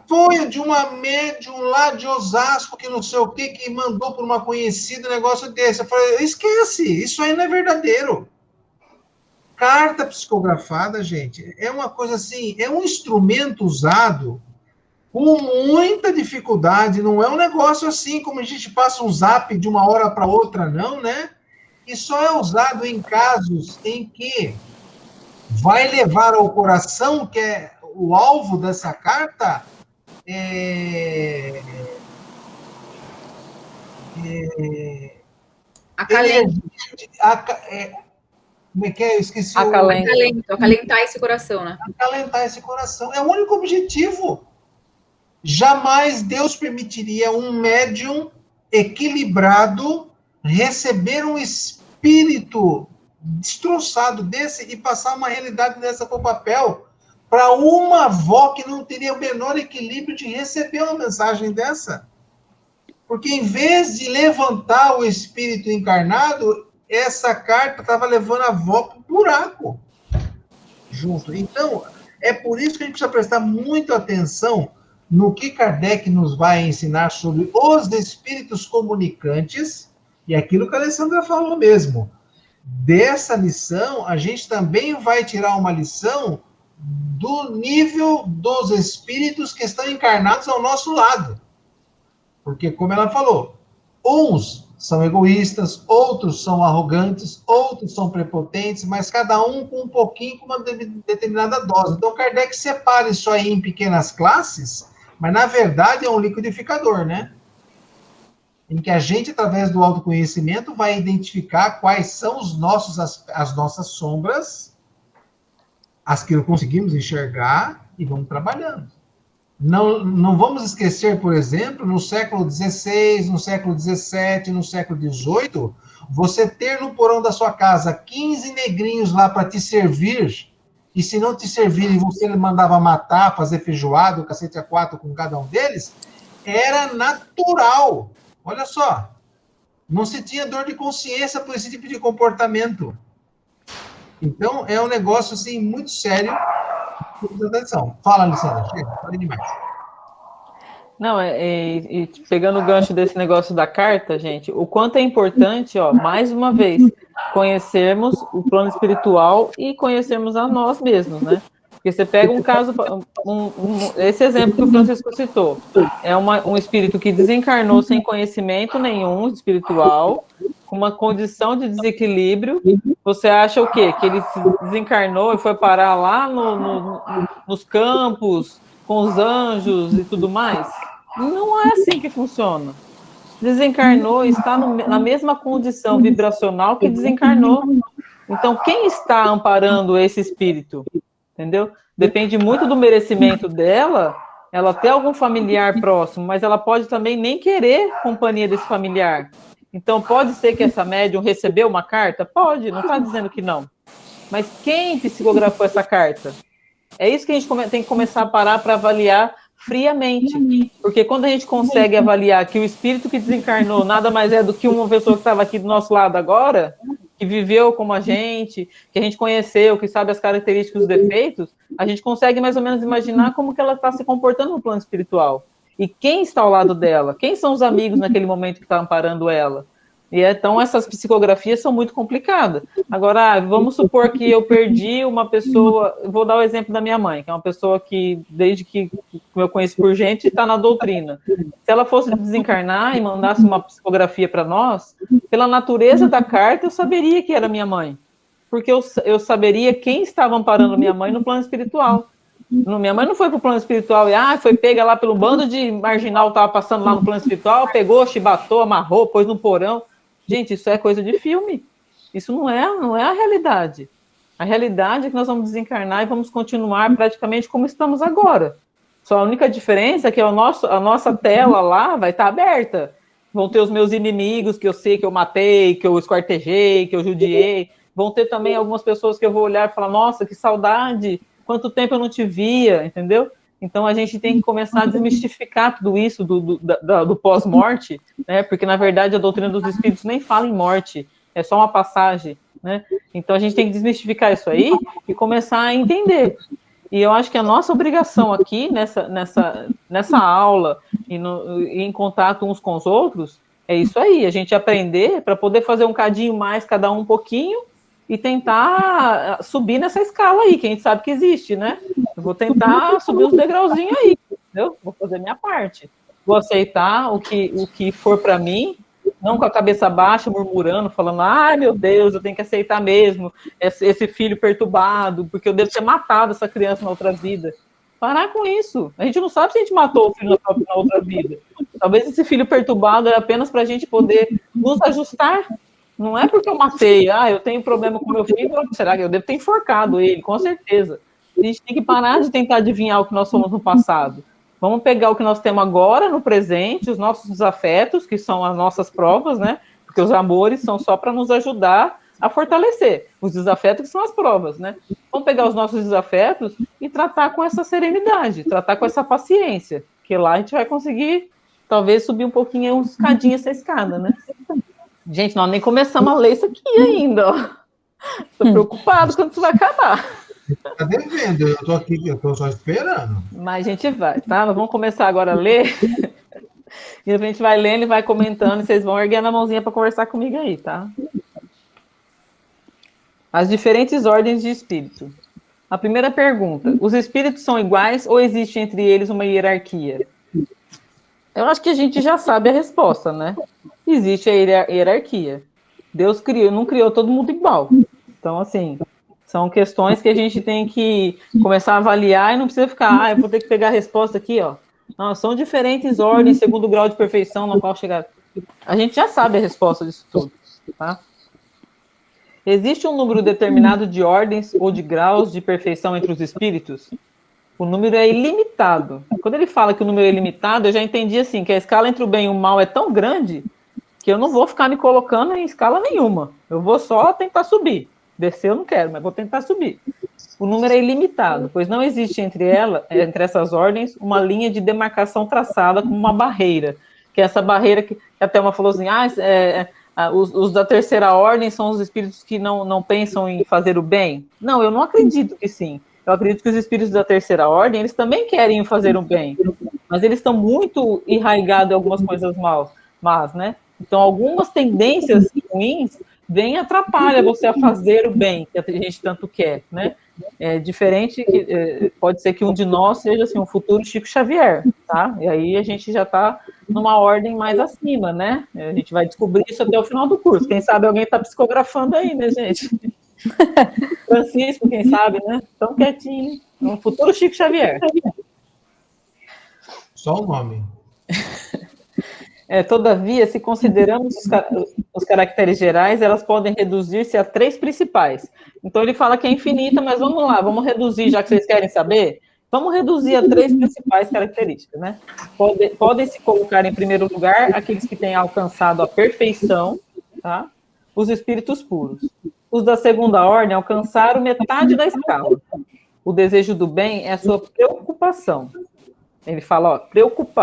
Foi de uma médium lá de Osasco, que não sei o quê, que mandou por uma conhecida, um negócio desse. Eu falei, esquece, isso aí não é verdadeiro. Carta psicografada, gente, é uma coisa assim, é um instrumento usado com muita dificuldade, não é um negócio assim, como a gente passa um zap de uma hora para outra, não, né? E só é usado em casos em que vai levar ao coração, que é o alvo dessa carta, como é que é? Eu esqueci. Acalentar esse coração, né? Acalentar esse coração. É o único objetivo. Jamais Deus permitiria um médium equilibrado receber um espírito destroçado desse e passar uma realidade dessa para o papel para uma avó que não teria o menor equilíbrio de receber uma mensagem dessa. Porque em vez de levantar o espírito encarnado, essa carta estava levando a avó para o buraco junto. Então, é por isso que a gente precisa prestar muita atenção no que Kardec nos vai ensinar sobre os espíritos comunicantes, e aquilo que a Alessandra falou mesmo. Dessa lição, a gente também vai tirar uma lição do nível dos espíritos que estão encarnados ao nosso lado. Porque, como ela falou, uns são egoístas, outros são arrogantes, outros são prepotentes, mas cada um com um pouquinho, com uma determinada dose. Então, Kardec separa isso aí em pequenas classes, mas, na verdade, é um liquidificador, né? Em que a gente, através do autoconhecimento, vai identificar quais são as nossas sombras, as que não conseguimos enxergar, e vamos trabalhando. Não vamos esquecer, por exemplo, no século XVI, no século XVII, no século XVIII, você ter no porão da sua casa 15 negrinhos lá para te servir, e se não te servirem, você mandava matar, fazer feijoada, o cacete a quatro com cada um deles, era natural. Olha só, não se tinha dor de consciência por esse tipo de comportamento. Então, é um negócio, assim, muito sério. Atenção. Fala, Alessandra. Chega, fala demais. Não, e pegando o gancho desse negócio da carta, gente, o quanto é importante, ó, mais uma vez, conhecermos o plano espiritual e conhecermos a nós mesmos, né? Porque você pega um caso, esse exemplo que o Francisco citou, é um espírito que desencarnou sem conhecimento nenhum espiritual, com uma condição de desequilíbrio. Você acha o quê? Que ele desencarnou e foi parar lá nos campos, com os anjos e tudo mais? Não é assim que funciona. Desencarnou e está na mesma condição vibracional que desencarnou. Então, quem está amparando esse espírito? Entendeu? Depende muito do merecimento dela, ela ter algum familiar próximo, mas ela pode também nem querer companhia desse familiar. Então, pode ser que essa médium recebeu uma carta? Pode, não está dizendo que não. Mas quem psicografou essa carta? É isso que a gente tem que começar a parar para avaliar friamente. Porque quando a gente consegue avaliar que o espírito que desencarnou nada mais é do que uma pessoa que estava aqui do nosso lado agora, que viveu como a gente, que a gente conheceu, que sabe as características e os defeitos, a gente consegue mais ou menos imaginar como que ela está se comportando no plano espiritual. E quem está ao lado dela? Quem são os amigos naquele momento que estão amparando ela? E então essas psicografias são muito complicadas. Agora, vamos supor que eu perdi uma pessoa, vou dar o exemplo da minha mãe, que é uma pessoa que, desde que eu conheço por gente, está na doutrina. Se ela fosse desencarnar e mandasse uma psicografia para nós, pela natureza da carta, eu saberia que era minha mãe. Porque eu saberia quem estava amparando minha mãe no plano espiritual. Minha mãe não foi para o plano espiritual e foi pega lá pelo bando de marginal que estava passando lá no plano espiritual, pegou, chibatou, amarrou, pôs no porão. Gente, isso é coisa de filme. Isso não é a realidade. A realidade é que nós vamos desencarnar e vamos continuar praticamente como estamos agora. Só a única diferença é que a nossa tela lá vai estar aberta. Vão ter os meus inimigos que eu sei que eu matei, que eu esquartejei, que eu judiei. Vão ter também algumas pessoas que eu vou olhar e falar, nossa, que saudade, quanto tempo eu não te via, entendeu? Então, a gente tem que começar a desmistificar tudo isso do pós-morte, né? Porque, na verdade, a doutrina dos espíritos nem fala em morte, é só uma passagem, né? Então, a gente tem que desmistificar isso aí e começar a entender. E eu acho que a nossa obrigação aqui, nessa aula e em contato uns com os outros, é isso aí, a gente aprender para poder fazer um cadinho mais, cada um pouquinho, e tentar subir nessa escala aí, que a gente sabe que existe, né? Eu vou tentar subir os degrauzinhos aí, entendeu? Vou fazer minha parte. Vou aceitar o que for para mim, não com a cabeça baixa, murmurando, falando, ai, meu Deus, eu tenho que aceitar mesmo esse filho perturbado, porque eu devo ter matado essa criança na outra vida. Parar com isso. A gente não sabe se a gente matou o filho na outra vida. Talvez esse filho perturbado é apenas para a gente poder nos ajustar. Não é porque eu matei, eu tenho problema com meu filho, será que eu devo ter enforcado ele? Com certeza. A gente tem que parar de tentar adivinhar o que nós somos no passado. Vamos pegar o que nós temos agora, no presente, os nossos desafetos, que são as nossas provas, né? Porque os amores são só para nos ajudar a fortalecer. Os desafetos que são as provas, né? Vamos pegar os nossos desafetos e tratar com essa serenidade, tratar com essa paciência, que lá a gente vai conseguir, talvez, subir um pouquinho, uns escadinhos essa escada, né? Gente, nós nem começamos a ler isso aqui ainda, ó. Tô preocupado quando isso vai acabar. Tá devendo, eu tô aqui, eu tô só esperando. Mas a gente vai, tá? Nós vamos começar agora a ler. E a gente vai lendo e vai comentando, e vocês vão erguendo a mãozinha para conversar comigo aí, tá? As diferentes ordens de espírito. A primeira pergunta: os espíritos são iguais ou existe entre eles uma hierarquia? Eu acho que a gente já sabe a resposta, né? Existe a hierarquia. Deus criou, não criou todo mundo igual. Então, assim, são questões que a gente tem que começar a avaliar e não precisa ficar, eu vou ter que pegar a resposta aqui, ó. Não, são diferentes ordens, segundo o grau de perfeição no qual chegar. A gente já sabe a resposta disso tudo, tá? Existe um número determinado de ordens ou de graus de perfeição entre os espíritos? O número é ilimitado. Quando ele fala que o número é ilimitado, eu já entendi assim, que a escala entre o bem e o mal é tão grande que eu não vou ficar me colocando em escala nenhuma. Eu vou só tentar subir. Descer eu não quero, mas vou tentar subir. O número é ilimitado, pois não existe entre essas ordens, uma linha de demarcação traçada como uma barreira. Que é essa barreira que a Thelma falou assim, os da terceira ordem são os espíritos que não pensam em fazer o bem. Não, eu não acredito que sim. Eu acredito que os espíritos da terceira ordem, eles também querem fazer o bem, mas eles estão muito enraigados em algumas coisas más, né? Então, algumas tendências ruins vêm e atrapalham você a fazer o bem, que a gente tanto quer, né? É diferente, pode ser que um de nós seja assim, um futuro Chico Xavier, tá? E aí a gente já está numa ordem mais acima, né? A gente vai descobrir isso até o final do curso. Quem sabe alguém está psicografando aí, né, gente? Francisco, quem sabe, né? Tão quietinho. Um futuro Chico Xavier. Só o nome. Todavia, se consideramos os caracteres gerais, elas podem reduzir-se a 3 principais. Então, ele fala que é infinita, mas vamos lá, vamos reduzir, já que vocês querem saber? Vamos reduzir a 3 principais características, né? Podem se colocar em primeiro lugar aqueles que têm alcançado a perfeição, tá? Os espíritos puros. Os da segunda ordem alcançaram metade da escala. O desejo do bem é a sua preocupação. Ele fala,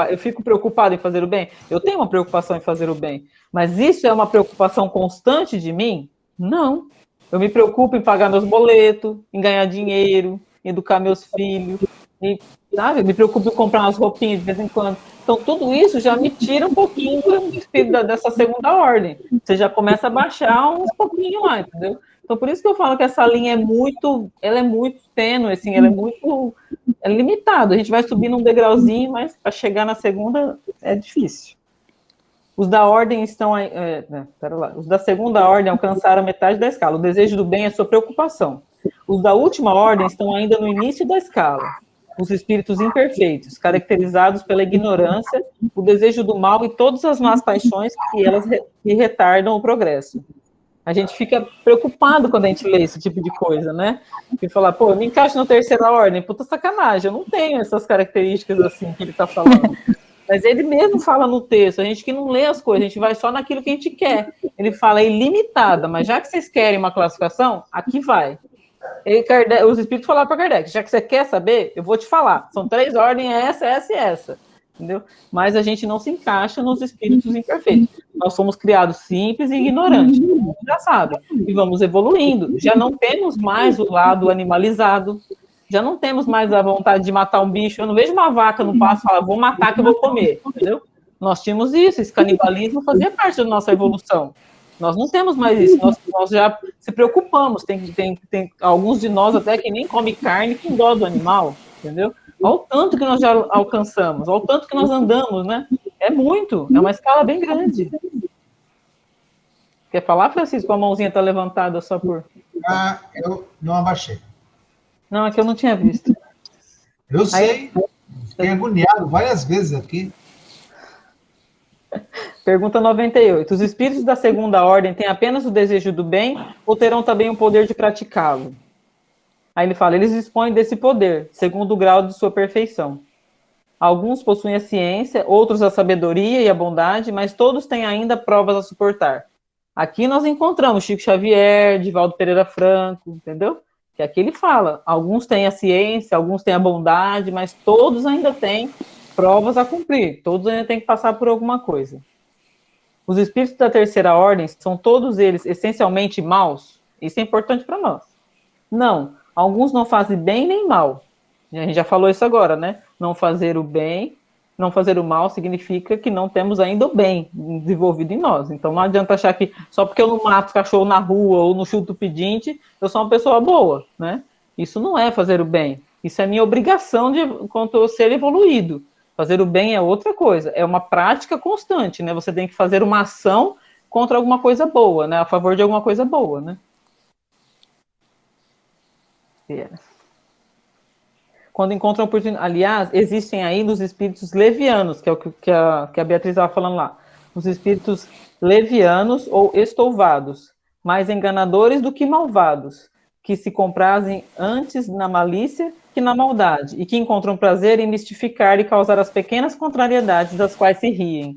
eu fico preocupado em fazer o bem? Eu tenho uma preocupação em fazer o bem, mas isso é uma preocupação constante de mim? Não. Eu me preocupo em pagar meus boletos, em ganhar dinheiro, em educar meus filhos, sabe? Me preocupo em comprar umas roupinhas de vez em quando. Então, tudo isso já me tira um pouquinho do espírito dessa segunda ordem. Você já começa a baixar uns pouquinho lá, entendeu? Então, por isso que eu falo que essa linha é muito tênue, assim, ela é muito limitada. A gente vai subir num degrauzinho, mas para chegar na segunda é difícil. Os da ordem estão aí, os da segunda ordem alcançaram metade da escala. O desejo do bem é sua preocupação. Os da última ordem estão ainda no início da escala. Os espíritos imperfeitos, caracterizados pela ignorância, o desejo do mal e todas as más paixões que retardam o progresso. A gente fica preocupado quando a gente lê esse tipo de coisa, né? E falar, eu me encaixo na terceira ordem, puta sacanagem, eu não tenho essas características assim que ele está falando. Mas ele mesmo fala no texto, a gente que não lê as coisas, a gente vai só naquilo que a gente quer. Ele fala ilimitada, mas já que vocês querem uma classificação, aqui vai. Os espíritos falaram para Kardec, já que você quer saber, eu vou te falar. São 3 ordens, essa e essa. Entendeu? Mas a gente não se encaixa nos espíritos imperfeitos. Nós somos criados simples e ignorantes, todo mundo já sabe. E vamos evoluindo. Já não temos mais o lado animalizado, já não temos mais a vontade de matar um bicho. Eu não vejo uma vaca no pasto e falar, vou matar que eu vou comer. Entendeu? Nós tínhamos isso, esse canibalismo fazia parte da nossa evolução. Nós não temos mais isso, nós já se preocupamos. Tem alguns de nós até que nem come carne com dó do animal, entendeu? Olha o tanto que nós já alcançamos, olha o tanto que nós andamos, né? É muito, é uma escala bem grande. Quer falar, Francisco? A mãozinha está levantada só por... Eu não abaixei. Não, é que eu não tinha visto. Eu sei, fiquei agoniado várias vezes aqui. Pergunta 98. Os espíritos da segunda ordem têm apenas o desejo do bem ou terão também o poder de praticá-lo? Aí ele fala, eles dispõem desse poder, segundo o grau de sua perfeição. Alguns possuem a ciência, outros a sabedoria e a bondade, mas todos têm ainda provas a suportar. Aqui nós encontramos Chico Xavier, Divaldo Pereira Franco, entendeu? Que aqui ele fala, alguns têm a ciência, alguns têm a bondade, mas todos ainda têm provas a cumprir, todos ainda têm que passar por alguma coisa. Os espíritos da terceira ordem são todos eles essencialmente maus? Isso é importante para nós. Não, alguns não fazem bem nem mal. A gente já falou isso agora, né? Não fazer o bem, não fazer o mal significa que não temos ainda o bem desenvolvido em nós. Então não adianta achar que só porque eu não mato cachorro na rua ou não chuto pedinte, eu sou uma pessoa boa, né? Isso não é fazer o bem. Isso é minha obrigação enquanto ser evoluído. Fazer o bem é outra coisa, é uma prática constante, né? Você tem que fazer uma ação contra alguma coisa boa, né? A favor de alguma coisa boa, né? Quando encontram oportunidade. Aliás, existem aí nos espíritos levianos, que é o que a Beatriz estava falando lá. Os espíritos levianos ou estouvados, mais enganadores do que malvados, que se comprazem antes na malícia que na maldade, e que encontram prazer em mistificar e causar as pequenas contrariedades das quais se riem.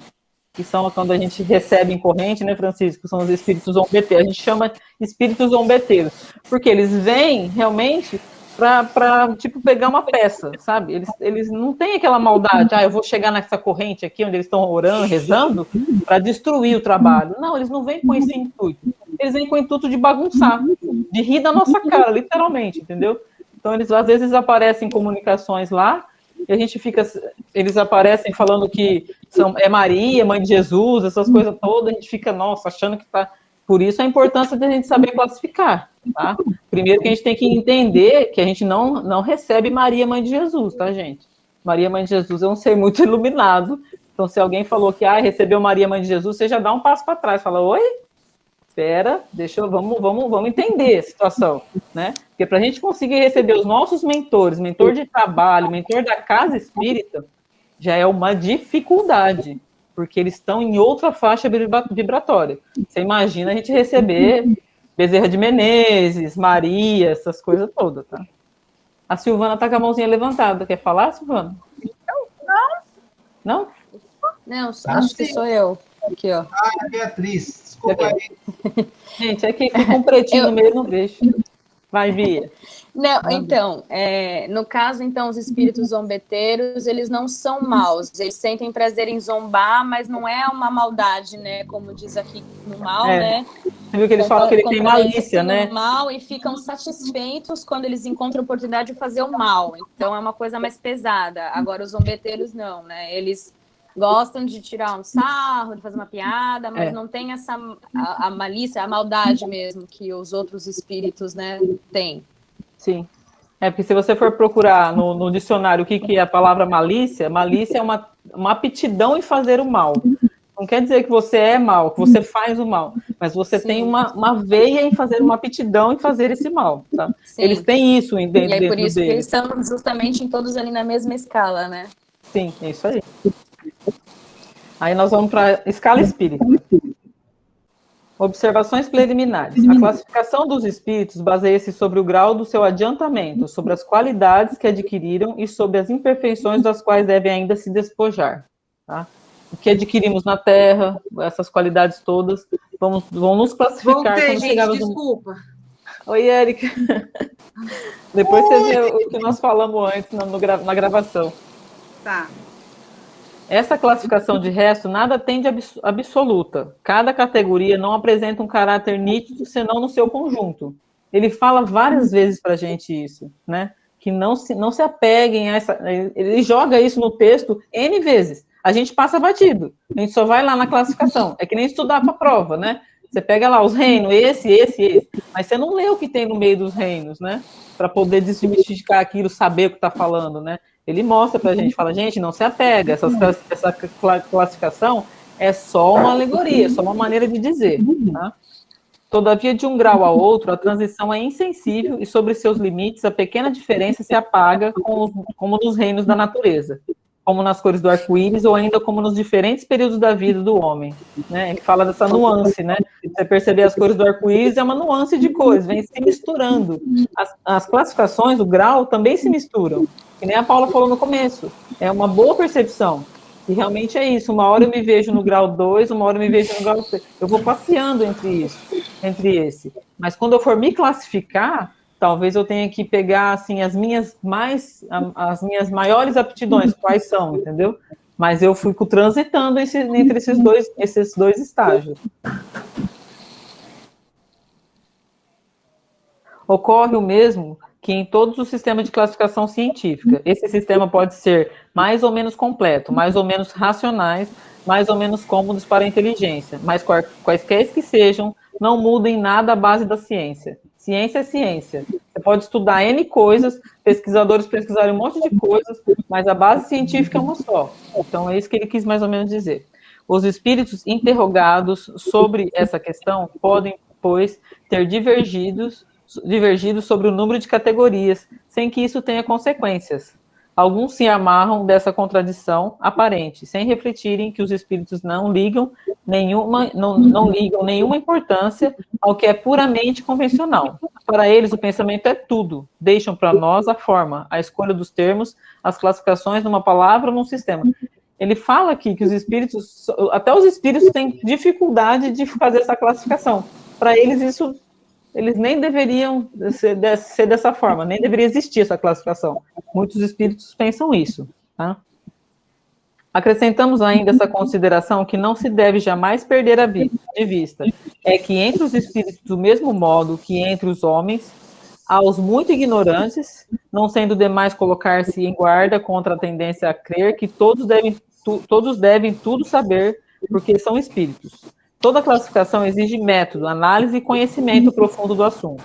Que são quando a gente recebe em corrente, né, Francisco? São os espíritos zombeteiros. A gente chama espíritos zombeteiros, porque eles vêm realmente para tipo, pegar uma peça, sabe? Eles não têm aquela maldade, eu vou chegar nessa corrente aqui, onde eles estão orando, rezando, para destruir o trabalho. Não, eles não vêm com esse intuito. Eles vêm com o intuito de bagunçar, de rir da nossa cara, literalmente, entendeu? Então, eles às vezes aparecem em comunicações lá, e a gente fica, eles aparecem falando que é Maria, mãe de Jesus, essas coisas todas, a gente fica, nossa, achando que tá... Por isso a importância de a gente saber classificar, tá? Primeiro que a gente tem que entender que a gente não recebe Maria, mãe de Jesus, tá, gente? Maria, mãe de Jesus é um ser muito iluminado, então se alguém falou que recebeu Maria, mãe de Jesus, você já dá um passo para trás, fala, oi? Espera, vamos entender a situação, né? Porque para a gente conseguir receber os nossos mentores, mentor de trabalho, mentor da casa espírita, já é uma dificuldade, porque eles estão em outra faixa vibratória. Você imagina a gente receber Bezerra de Menezes, Maria, essas coisas todas, tá? A Silvana tá com a mãozinha levantada. Quer falar, Silvana? Não? Não, acho que sou eu. Aqui, ó. Beatriz, desculpa aí. Gente, é que fica um pretinho no meio, não vejo. Vai, Bia. Não, então, no caso, então, os espíritos zombeteiros, eles não são maus, eles sentem prazer em zombar, mas não é uma maldade, né, como diz aqui no mal, né? Você viu que eles falam que ele tem malícia, né? Mal e ficam satisfeitos quando eles encontram a oportunidade de fazer o mal, então é uma coisa mais pesada. Agora, os zombeteiros não, né, eles gostam de tirar um sarro, de fazer uma piada, mas não tem a malícia, a maldade mesmo que os outros espíritos, né, têm. Sim. Porque se você for procurar no dicionário o que é a palavra malícia, malícia é uma aptidão em fazer o mal. Não quer dizer que você é mal, que você faz o mal, mas você tem uma veia em fazer, uma aptidão em fazer esse mal, tá? Eles têm isso dentro deles. E é por isso que eles estão justamente todos ali na mesma escala, né? Sim, é isso aí. Aí nós vamos para a escala espírita. Observações preliminares. A classificação dos espíritos baseia-se sobre o grau do seu adiantamento, sobre as qualidades que adquiriram e sobre as imperfeições das quais devem ainda se despojar. Tá? O que adquirimos na Terra, essas qualidades todas, vão nos classificar. Voltei, gente, desculpa. Oi, Érica. Depois você vê o que nós falamos antes na gravação. Tá. Essa classificação de resto nada tem de absoluta. Cada categoria não apresenta um caráter nítido, senão no seu conjunto. Ele fala várias vezes para a gente isso, né? Que não se apeguem a essa... Ele joga isso no texto N vezes. A gente passa batido. A gente só vai lá na classificação. É que nem estudar para a prova, né? Você pega lá os reinos, esse. Mas você não lê o que tem no meio dos reinos, né? Para poder desmistificar aquilo, saber o que está falando, né? Ele mostra para a gente, fala, gente, não se apega, essa classificação é só uma alegoria, é só uma maneira de dizer. Tá? Todavia, de um grau a outro, a transição é insensível e sobre seus limites a pequena diferença se apaga como nos reinos da natureza, como nas cores do arco-íris ou ainda como nos diferentes períodos da vida do homem. Né? Ele fala dessa nuance, né? Você perceber as cores do arco-íris é uma nuance de cores, vem se misturando. As classificações, o grau, também se misturam. Que nem a Paula falou no começo, é uma boa percepção, e realmente é isso, uma hora eu me vejo no grau 2, uma hora eu me vejo no grau 3, eu vou passeando entre esse, mas quando eu for me classificar, talvez eu tenha que pegar, assim, as minhas maiores aptidões, quais são, entendeu? Mas eu fui transitando entre esses dois estágios. Ocorre o mesmo que em todos os sistemas de classificação científica. Esse sistema pode ser mais ou menos completo, mais ou menos racionais, mais ou menos cômodos para a inteligência, mas quaisquer que sejam, não mudem nada a base da ciência. Ciência é ciência. Você pode estudar N coisas, pesquisadores pesquisarem um monte de coisas, mas a base científica é uma só. Então, é isso que ele quis mais ou menos dizer. Os espíritos interrogados sobre essa questão podem, pois, ter divergido sobre o número de categorias, sem que isso tenha consequências. Alguns se amarram dessa contradição aparente, sem refletirem que os espíritos não ligam nenhuma importância ao que é puramente convencional. Para eles, o pensamento é tudo. Deixam para nós a forma, a escolha dos termos, as classificações numa palavra ou num sistema. Ele fala aqui que os espíritos, até os espíritos têm dificuldade de fazer essa classificação. Para eles, isso... Eles nem deveriam ser dessa forma, nem deveria existir essa classificação. Muitos espíritos pensam isso. Tá? Acrescentamos ainda essa consideração que não se deve jamais perder de vista. É que entre os espíritos, do mesmo modo que entre os homens, há os muito ignorantes, não sendo demais colocar-se em guarda contra a tendência a crer que todos devem tudo saber, porque são espíritos. Toda classificação exige método, análise e conhecimento profundo do assunto.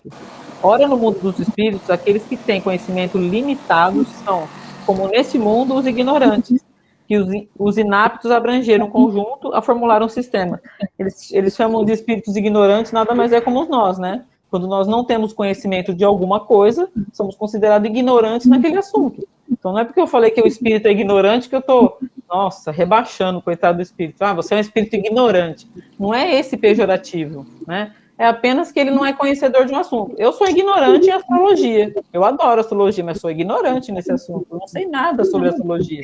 Ora, no mundo dos espíritos, aqueles que têm conhecimento limitado são, como nesse mundo, os ignorantes, que os inaptos abrangeram um conjunto a formular um sistema. Eles chamam de espíritos ignorantes, nada mais é como nós, né? Quando nós não temos conhecimento de alguma coisa, somos considerados ignorantes naquele assunto. Então, não é porque eu falei que o espírito é ignorante que eu estou, nossa, rebaixando o coitado do espírito. Ah, você é um espírito ignorante. Não é esse pejorativo, né? É apenas que ele não é conhecedor de um assunto. Eu sou ignorante em astrologia. Eu adoro astrologia, mas sou ignorante nesse assunto. Eu não sei nada sobre astrologia.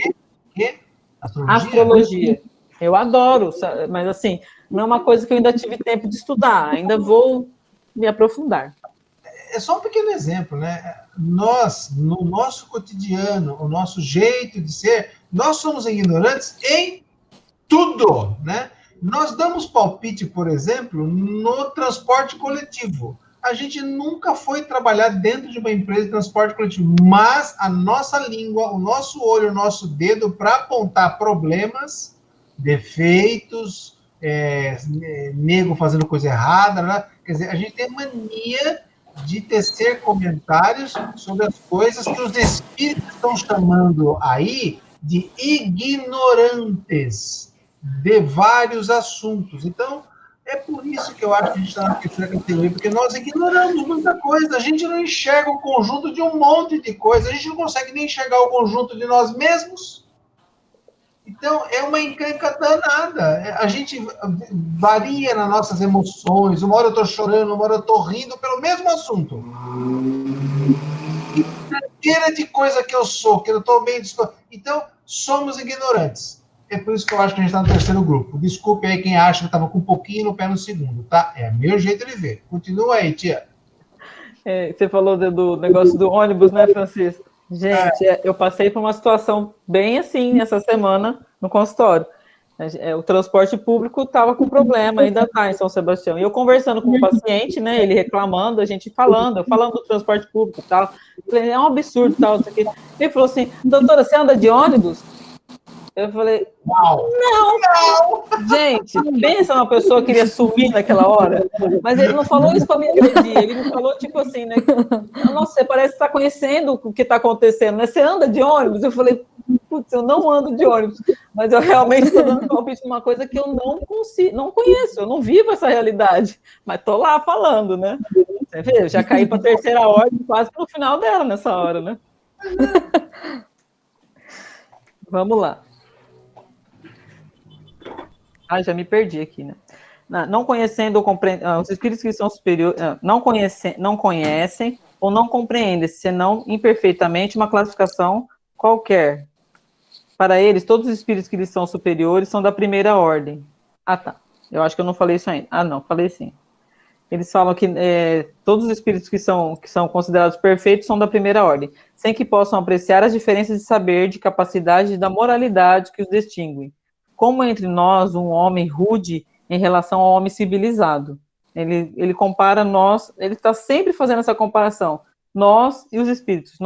Astrologia. Eu adoro, mas assim, não é uma coisa que eu ainda tive tempo de estudar. Ainda vou me aprofundar. É só um pequeno exemplo, né? Nós, no nosso cotidiano, o nosso jeito de ser, nós somos ignorantes em tudo, né? Nós damos palpite, por exemplo, no transporte coletivo. A gente nunca foi trabalhar dentro de uma empresa de transporte coletivo, mas a nossa língua, o nosso olho, o nosso dedo, para apontar problemas, defeitos, nego fazendo coisa errada, né? Quer dizer, a gente tem mania de tecer comentários sobre as coisas que os espíritos estão chamando aí de ignorantes de vários assuntos. Então, é por isso que eu acho que a gente está na terceira categoria, porque nós ignoramos muita coisa, a gente não enxerga o conjunto de um monte de coisa, a gente não consegue nem enxergar o conjunto de nós mesmos. Então, é uma encrenca danada. A gente varia nas nossas emoções. Uma hora eu estou chorando, uma hora eu estou rindo pelo mesmo assunto. E inteira de coisa que eu sou, que eu estou bem disposto. Então, somos ignorantes. É por isso que eu acho que a gente está no terceiro grupo. Desculpe aí quem acha que estava com um pouquinho no pé no segundo, tá? É meu jeito de ver. Continua aí, tia. Você falou do negócio do ônibus, né, Francisco? Gente, eu passei por uma situação bem assim essa semana no consultório. O transporte público estava com problema, ainda está em São Sebastião. E eu conversando com o paciente, né, ele reclamando, a gente falando do transporte público e tal. Falei, é um absurdo tal, isso aqui. Ele falou assim, doutora, você anda de ônibus? Eu falei, não. Gente, pensa uma pessoa que queria sumir naquela hora. Mas ele não falou isso para me agredir. Ele me falou, tipo assim, né? Nossa, você parece estar conhecendo o que está acontecendo, né? Você anda de ônibus? Eu falei, putz, eu não ando de ônibus. Mas eu realmente estou dando palpite numa coisa que eu não conheço. Eu não vivo essa realidade. Mas estou lá falando, né? Você vê, eu já caí para a terceira ordem quase no final dela nessa hora, né? Vamos lá. Já me perdi aqui, né? Não conhecendo ou compreendendo, os espíritos que são superiores, não conhecem ou não compreendem, senão imperfeitamente, uma classificação qualquer. Para eles, todos os espíritos que lhes são superiores são da primeira ordem. Ah, tá. Eu acho que eu não falei isso ainda. Ah, não, falei sim. Eles falam que todos os espíritos que são considerados perfeitos são da primeira ordem, sem que possam apreciar as diferenças de saber, de capacidade e da moralidade que os distinguem. Como entre nós um homem rude em relação ao homem civilizado. Ele compara nós, ele está sempre fazendo essa comparação, nós e os espíritos.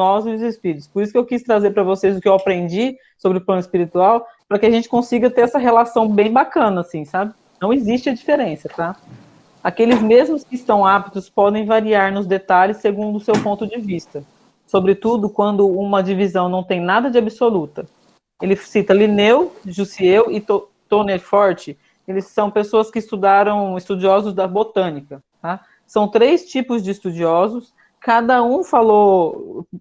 Por isso que eu quis trazer para vocês o que eu aprendi sobre o plano espiritual, para que a gente consiga ter essa relação bem bacana, assim, sabe? Não existe a diferença, tá? aqueles mesmos que estão aptos podem variar nos detalhes segundo o seu ponto de vista, sobretudo quando uma divisão não tem nada de absoluta. Ele cita Linneu, Jussieu e Tournefort. Eles são pessoas que estudiosos da botânica, tá? São 3 tipos de estudiosos, cada um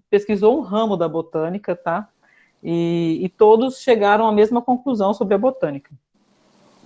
pesquisou um ramo da botânica, tá? E todos chegaram à mesma conclusão sobre a botânica.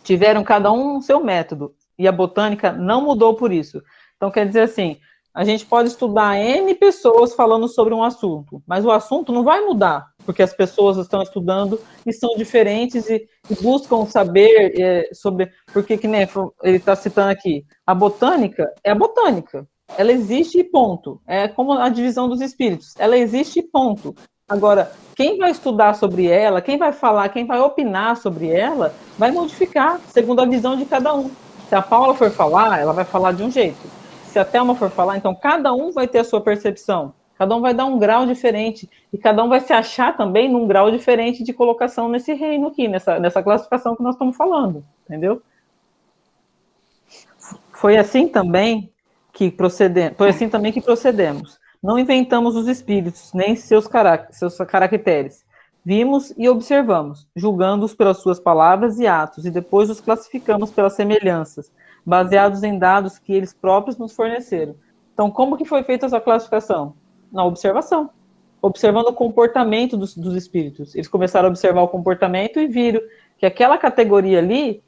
Tiveram cada um o seu método, e a botânica não mudou por isso. Então, quer dizer assim, a gente pode estudar N pessoas falando sobre um assunto, mas o assunto não vai mudar, porque as pessoas estão estudando e são diferentes e buscam saber sobre... Porque, que nem ele está citando aqui, a botânica é a botânica. Ela existe e ponto. É como a divisão dos espíritos. Ela existe e ponto. Agora, quem vai estudar sobre ela, quem vai falar, quem vai opinar sobre ela, vai modificar segundo a visão de cada um. Se a Paula for falar, ela vai falar de um jeito. Se a Thelma for falar, então cada um vai ter a sua percepção. Cada um vai dar um grau diferente. E cada um vai se achar também num grau diferente de colocação nesse reino aqui, nessa classificação que nós estamos falando. Entendeu? Foi assim também que procedemos. Não inventamos os espíritos, nem seus caracteres. Vimos e observamos, julgando-os pelas suas palavras e atos, e depois os classificamos pelas semelhanças, baseados em dados que eles próprios nos forneceram. Então, como que foi feita essa classificação? Na observação. Observando o comportamento dos espíritos. Eles começaram a observar o comportamento e viram que aquela categoria ali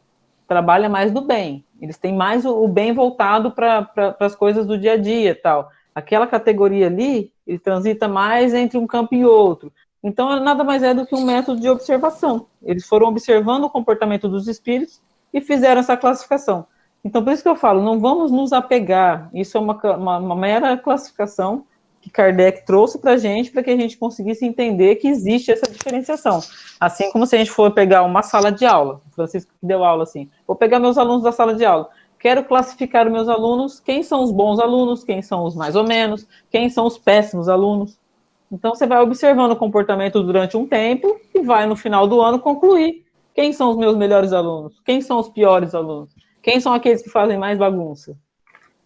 trabalha mais do bem. Eles têm mais o bem voltado para as coisas do dia a dia e tal. Aquela categoria ali, ele transita mais entre um campo e outro. Então, nada mais é do que um método de observação. Eles foram observando o comportamento dos espíritos e fizeram essa classificação. Então, por isso que eu falo, não vamos nos apegar. Isso é uma mera classificação que Kardec trouxe para que a gente conseguisse entender que existe essa diferenciação. Assim como se a gente for pegar uma sala de aula, o Francisco que deu aula assim, vou pegar meus alunos da sala de aula, quero classificar os meus alunos, quem são os bons alunos, quem são os mais ou menos, quem são os péssimos alunos. Então, você vai observando o comportamento durante um tempo e vai, no final do ano, concluir quem são os meus melhores alunos, quem são os piores alunos, quem são aqueles que fazem mais bagunça.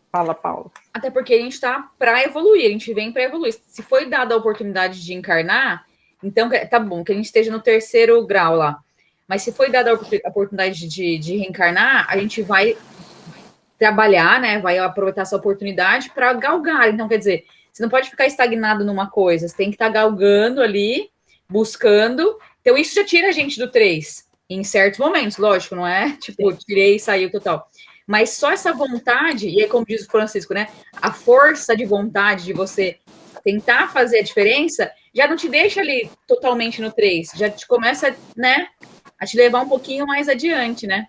Fala, Paula. Até porque a gente está para evoluir, a gente vem para evoluir. Se foi dada a oportunidade de encarnar, então tá bom, que a gente esteja no 3º grau lá. Mas se foi dada a oportunidade de reencarnar, a gente vai trabalhar, né? Vai aproveitar essa oportunidade para galgar. Então, quer dizer, você não pode ficar estagnado numa coisa, você tem que estar galgando ali, buscando. Então, isso já tira a gente do 3, em certos momentos, lógico, não é? Tipo, tirei e saiu total. Mas só essa vontade, e é como diz o Francisco, né? A força de vontade de você tentar fazer a diferença, já não te deixa ali totalmente no 3, já te começa, né, a te levar um pouquinho mais adiante, né?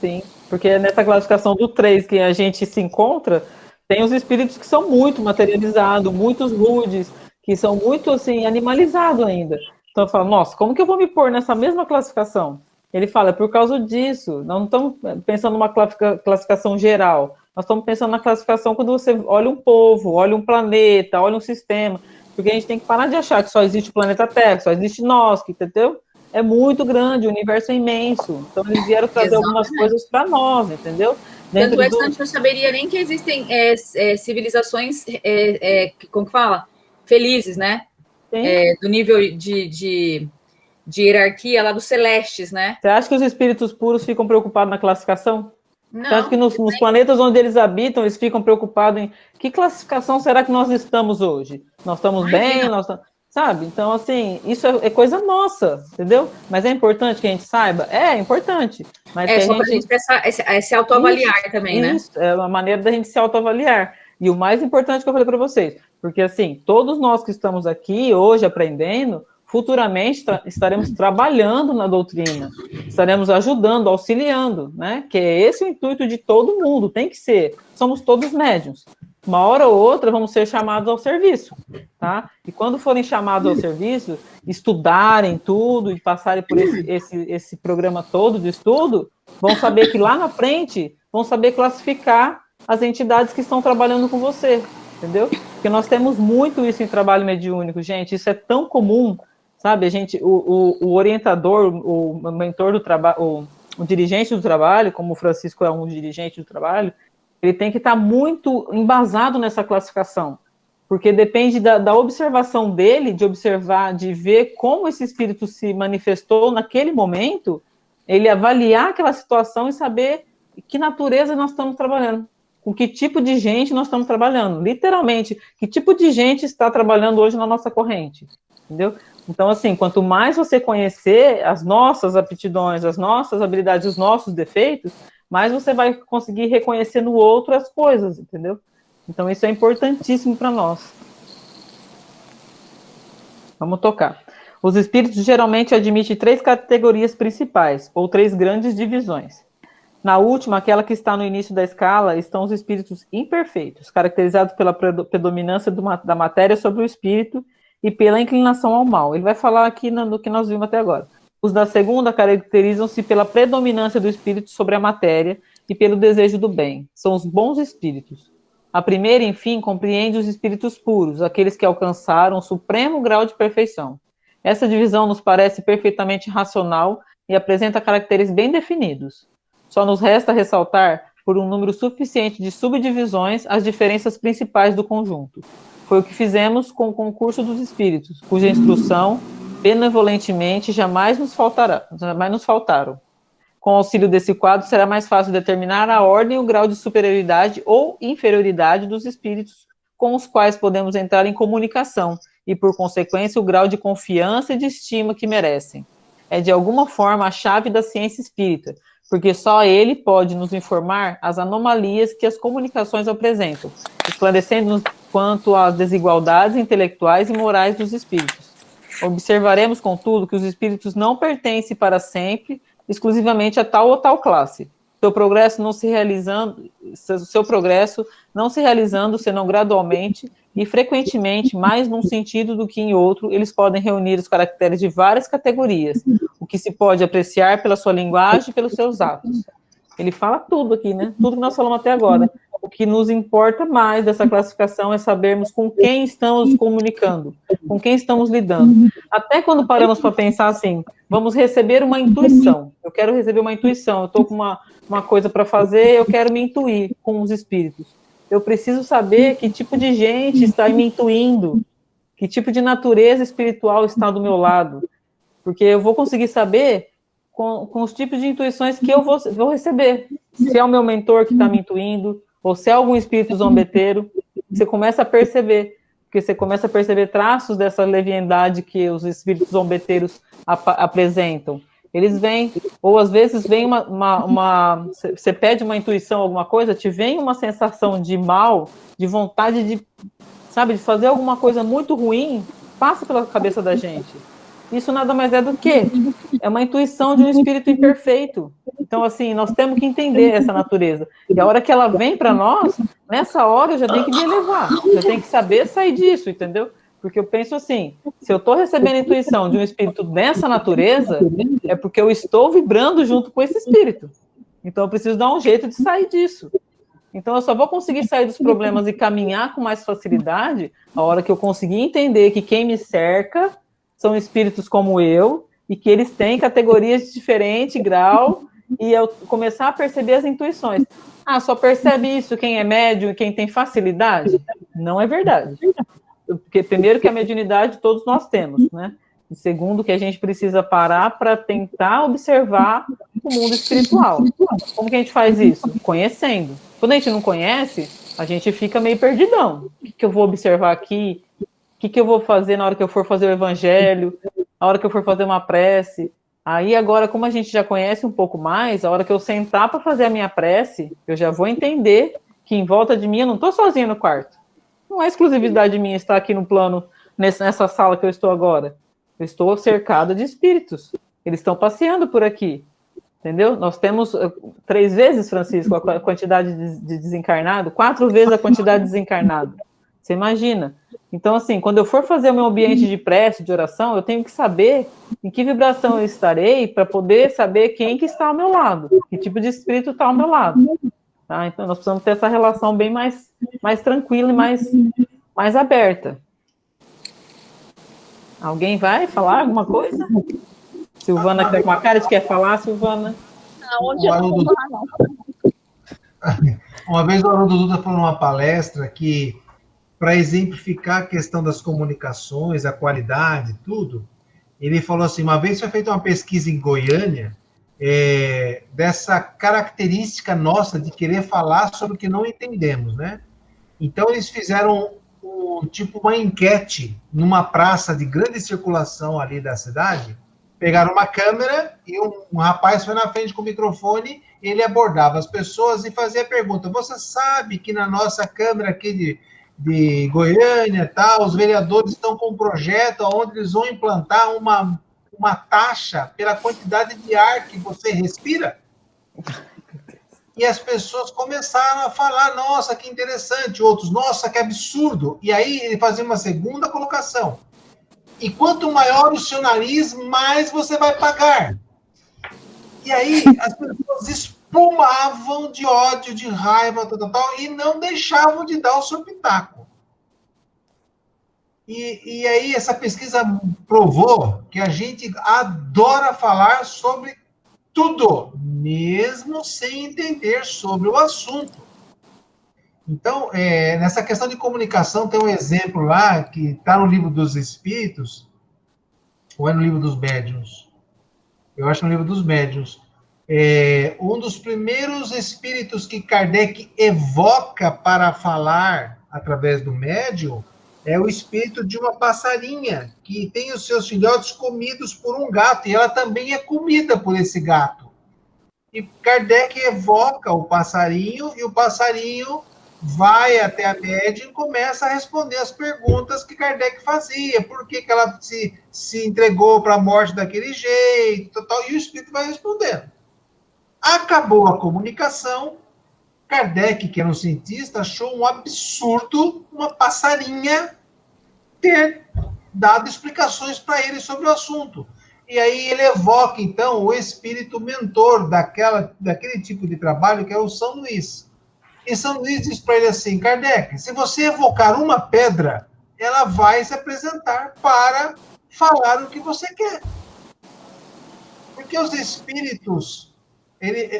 Sim, porque nessa classificação do 3 que a gente se encontra, tem os espíritos que são muito materializados, muitos rudes, que são muito, assim, animalizados ainda. Então eu falo, nossa, como que eu vou me pôr nessa mesma classificação? Ele fala, é por causa disso, nós não estamos pensando numa classificação geral, nós estamos pensando na classificação quando você olha um povo, olha um planeta, olha um sistema, porque a gente tem que parar de achar que só existe o planeta Terra, só existe nós, entendeu? É muito grande, o universo é imenso, então eles vieram trazer algumas coisas para nós, entendeu? Tanto é que a gente não saberia nem que existem civilizações, como que fala? Felizes, né? Do nível de hierarquia lá dos celestes, né? Você acha que os espíritos puros ficam preocupados na classificação? Não. Você acha que nos planetas onde eles habitam, eles ficam preocupados em que classificação será que nós estamos hoje? Nós estamos bem? Sabe? Então, assim, isso é coisa nossa, entendeu? Mas é importante que a gente saiba? É importante. Mas só para a gente se autoavaliar também, né? Isso, é uma maneira da gente se autoavaliar. E o mais importante que eu falei para vocês, porque, assim, todos nós que estamos aqui hoje aprendendo, futuramente estaremos trabalhando na doutrina, estaremos ajudando, auxiliando, né? Que é esse o intuito de todo mundo, tem que ser. Somos todos médiuns. Uma hora ou outra vamos ser chamados ao serviço, tá? E quando forem chamados ao serviço, estudarem tudo e passarem por esse programa todo de estudo, vão saber que lá na frente vão saber classificar as entidades que estão trabalhando com você, entendeu? Porque nós temos muito isso em trabalho mediúnico, gente, isso é tão comum, sabe? A gente, o orientador, o mentor do trabalho, o dirigente do trabalho, como o Francisco é um dirigente do trabalho, ele tem que estar muito embasado nessa classificação, porque depende da observação dele, de observar, de ver como esse espírito se manifestou naquele momento, ele avaliar aquela situação e saber que natureza nós estamos trabalhando, com que tipo de gente nós estamos trabalhando, literalmente, que tipo de gente está trabalhando hoje na nossa corrente, entendeu? Então, assim, quanto mais você conhecer as nossas aptidões, as nossas habilidades, os nossos defeitos, mais você vai conseguir reconhecer no outro as coisas, entendeu? Então, isso é importantíssimo para nós. Vamos tocar. Os espíritos geralmente admitem 3 categorias principais, ou 3 grandes divisões. Na última, aquela que está no início da escala, estão os espíritos imperfeitos, caracterizados pela predominância da matéria sobre o espírito e pela inclinação ao mal. Ele vai falar aqui no que nós vimos até agora. Os da segunda caracterizam-se pela predominância do espírito sobre a matéria e pelo desejo do bem. São os bons espíritos. A primeira, enfim, compreende os espíritos puros, aqueles que alcançaram o supremo grau de perfeição. Essa divisão nos parece perfeitamente racional e apresenta caracteres bem definidos. Só nos resta ressaltar, por um número suficiente de subdivisões, as diferenças principais do conjunto. Foi o que fizemos com o concurso dos espíritos, cuja instrução, benevolentemente, jamais nos faltaram. Com o auxílio desse quadro, será mais fácil determinar a ordem e o grau de superioridade ou inferioridade dos espíritos com os quais podemos entrar em comunicação e, por consequência, o grau de confiança e de estima que merecem. É, de alguma forma, a chave da ciência espírita, porque só ele pode nos informar as anomalias que as comunicações apresentam, esclarecendo-nos quanto às desigualdades intelectuais e morais dos espíritos. Observaremos, contudo, que os espíritos não pertencem para sempre exclusivamente a tal ou tal classe. Seu progresso não se realizando senão gradualmente e frequentemente mais num sentido do que em outro, eles podem reunir os caracteres de várias categorias, o que se pode apreciar pela sua linguagem e pelos seus atos. Ele fala tudo aqui, né? Tudo que nós falamos até agora. O que nos importa mais dessa classificação é sabermos com quem estamos comunicando, com quem estamos lidando. Até quando paramos para pensar assim, vamos receber uma intuição. Eu quero receber uma intuição, eu estou com uma coisa para fazer, eu quero me intuir com os espíritos. Eu preciso saber que tipo de gente está me intuindo, que tipo de natureza espiritual está do meu lado, porque eu vou conseguir saber com os tipos de intuições que eu vou receber. Se é o meu mentor que está me intuindo, ou se é algum espírito zombeteiro, você começa a perceber, porque você começa a perceber traços dessa leviandade que os espíritos zombeteiros apresentam. Eles vêm, ou às vezes vem você pede uma intuição, alguma coisa, te vem uma sensação de mal, de vontade de fazer alguma coisa muito ruim, passa pela cabeça da gente. Isso nada mais é do que é uma intuição de um espírito imperfeito. Então, assim, nós temos que entender essa natureza. E a hora que ela vem para nós, nessa hora eu já tenho que me elevar. Eu tenho que saber sair disso, entendeu? Porque eu penso assim, se eu estou recebendo a intuição de um espírito dessa natureza, é porque eu estou vibrando junto com esse espírito. Então, eu preciso dar um jeito de sair disso. Então, eu só vou conseguir sair dos problemas e caminhar com mais facilidade a hora que eu conseguir entender que quem me cerca são espíritos como eu, e que eles têm categorias de diferente grau, e eu começar a perceber as intuições. Ah, só percebe isso quem é médium e quem tem facilidade? Não é verdade. Porque, primeiro, que a mediunidade todos nós temos, né? E segundo, que a gente precisa parar para tentar observar o mundo espiritual. Como que a gente faz isso? Conhecendo. Quando a gente não conhece, a gente fica meio perdidão. O que eu vou observar aqui? O que eu vou fazer na hora que eu for fazer o evangelho, na hora que eu for fazer uma prece? Aí agora, como a gente já conhece um pouco mais, a hora que eu sentar para fazer a minha prece, eu já vou entender que em volta de mim eu não estou sozinha no quarto. Não é exclusividade minha estar aqui no plano, nessa sala que eu estou agora. Eu estou cercada de espíritos. Eles estão passeando por aqui. Entendeu? Nós temos 3 vezes, Francisco, a quantidade de desencarnado, 4 vezes a quantidade de desencarnado. Você imagina? Então, assim, quando eu for fazer o meu ambiente de prece, de oração, eu tenho que saber em que vibração eu estarei para poder saber quem que está ao meu lado, que tipo de espírito está ao meu lado. Tá? Então, nós precisamos ter essa relação bem mais tranquila e mais aberta. Alguém vai falar alguma coisa? Silvana, que está com a cara de quer falar, Silvana? Onde eu não vou falar, não. Uma vez o Haroldo Dutra falou numa palestra que, para exemplificar a questão das comunicações, a qualidade, tudo, ele falou assim, uma vez foi feita uma pesquisa em Goiânia, dessa característica nossa de querer falar sobre o que não entendemos, né? Então, eles fizeram uma enquete numa praça de grande circulação ali da cidade, pegaram uma câmera e um rapaz foi na frente com o microfone, ele abordava as pessoas e fazia a pergunta, você sabe que na nossa Câmara aqui de Goiânia, tá, os vereadores estão com um projeto onde eles vão implantar uma taxa pela quantidade de ar que você respira? E as pessoas começaram a falar, nossa, que interessante, outros, nossa, que absurdo. E aí ele fazia uma segunda colocação. E quanto maior o seu nariz, mais você vai pagar. E aí as pessoas espumavam de ódio, de raiva, tal, e não deixavam de dar o seu pitaco. E aí essa pesquisa provou que a gente adora falar sobre tudo, mesmo sem entender sobre o assunto. Então, nessa questão de comunicação, tem um exemplo lá, que está no livro dos Espíritos, ou é no livro dos Médiuns? Eu acho no livro dos Médiuns. Um dos primeiros espíritos que Kardec evoca para falar através do médium é o espírito de uma passarinha, que tem os seus filhotes comidos por um gato, e ela também é comida por esse gato. E Kardec evoca o passarinho, e o passarinho vai até a médium e começa a responder as perguntas que Kardec fazia. Por que ela se entregou para a morte daquele jeito, tal, e o espírito vai respondendo. Acabou a comunicação, Kardec, que era um cientista, achou um absurdo uma passarinha ter dado explicações para ele sobre o assunto. E aí ele evoca, então, o espírito mentor daquele tipo de trabalho, que é o São Luís. E São Luís diz para ele assim, Kardec, se você evocar uma pedra, ela vai se apresentar para falar o que você quer. Porque os espíritos,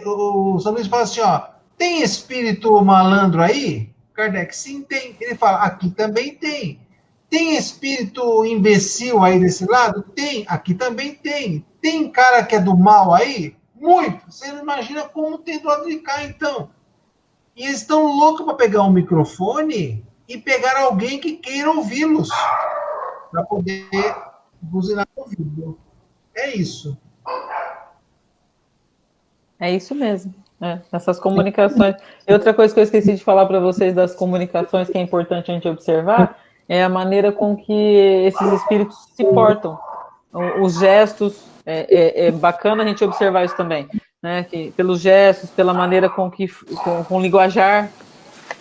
o São Luís fala assim, ó, tem espírito malandro aí? Kardec, sim, tem. Ele fala, aqui também tem. Tem espírito imbecil aí desse lado? Tem. Aqui também tem. Tem cara que é do mal aí? Muito. Você não imagina como tem do lado de cá, então. E eles estão loucos para pegar um microfone e pegar alguém que queira ouvi-los. Para poder buzinar o ouvido. É isso. É isso mesmo. Essas comunicações. E outra coisa que eu esqueci de falar para vocês das comunicações que é importante a gente observar é a maneira com que esses espíritos se portam. Os gestos, é bacana a gente observar isso também, né? Que, pelos gestos, pela maneira com o linguajar,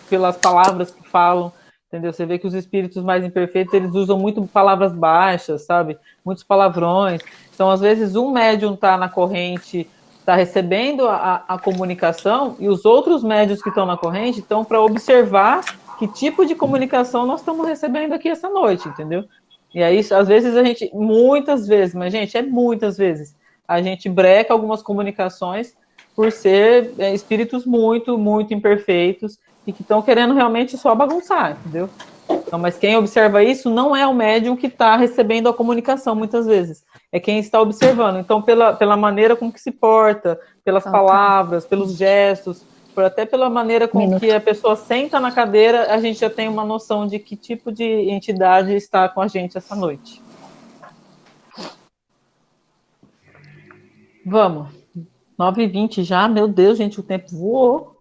pelas palavras que falam, entendeu? Você vê que os espíritos mais imperfeitos, eles usam muito palavras baixas, sabe? Muitos palavrões. Então, às vezes, um médium está na corrente, está recebendo a comunicação, e os outros médios que estão na corrente estão para observar que tipo de comunicação nós estamos recebendo aqui essa noite, entendeu? E aí, às vezes, muitas vezes, mas, gente, muitas vezes, a gente breca algumas comunicações por ser espíritos muito, muito imperfeitos e que estão querendo realmente só bagunçar, entendeu? Então, mas quem observa isso não é o médium que está recebendo a comunicação, muitas vezes. É quem está observando. Então, pela maneira com que se porta, pelas palavras, pelos gestos, até pela maneira com que a pessoa senta na cadeira, a gente já tem uma noção de que tipo de entidade está com a gente essa noite. Vamos. 9h20 já, meu Deus, gente, o tempo voou.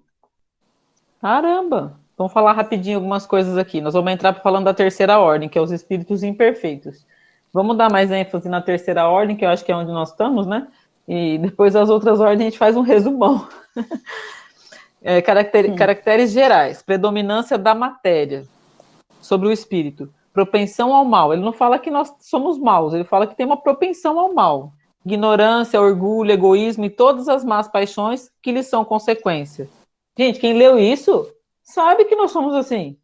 Caramba! Vamos falar rapidinho algumas coisas aqui. Nós vamos entrar falando da terceira ordem, que é os espíritos imperfeitos. Vamos dar mais ênfase na terceira ordem, que eu acho que é onde nós estamos, né? E depois as outras ordens a gente faz um resumão. Caracteres gerais. Predominância da matéria sobre o espírito. Propensão ao mal. Ele não fala que nós somos maus, ele fala que tem uma propensão ao mal. Ignorância, orgulho, egoísmo e todas as más paixões que lhes são consequência. Gente, quem leu isso sabe que nós somos assim.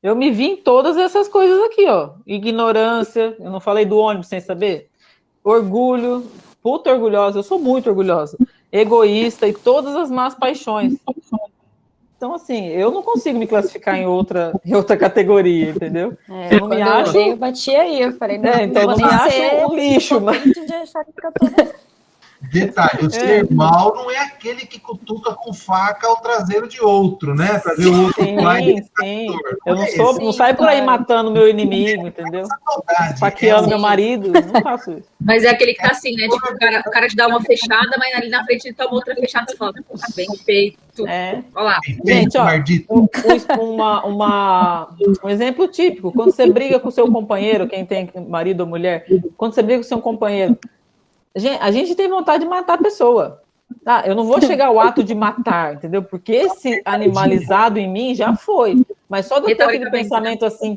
Eu me vi em todas essas coisas aqui, ó. Ignorância, eu não falei do ônibus sem saber. Orgulho, orgulhosa, eu sou muito orgulhosa. Egoísta e todas as más paixões. Então, assim, eu não consigo me classificar em outra categoria, entendeu? É, Eu não me quando acho. eu bati aí, eu falei, não, Então eu vou não me nem acho ser um lixo, mas. potente de achar que eu tô, não. Detalhe, o ser mal não é aquele que cutuca com faca o traseiro de outro, né? Para ver o outro Sim, sim. Eu não sou, Sim, não saio por aí claro. matando meu inimigo, entendeu? maldade. Esfaqueando meu Sim. marido, não faço isso. Mas é aquele que tá assim, né? Tipo, o cara te dá uma fechada, mas ali na frente ele toma outra fechada e você fala, bem feito. É. Olha lá. Gente, ó, maldito. um exemplo típico, quando você briga com o seu companheiro, quem tem marido ou mulher, quando você briga com o seu companheiro, a gente tem vontade de matar a pessoa. Tá? Eu não vou chegar ao ato de matar, entendeu? Porque esse animalizado em mim já foi. Mas só de eu ter aquele pensamento assim,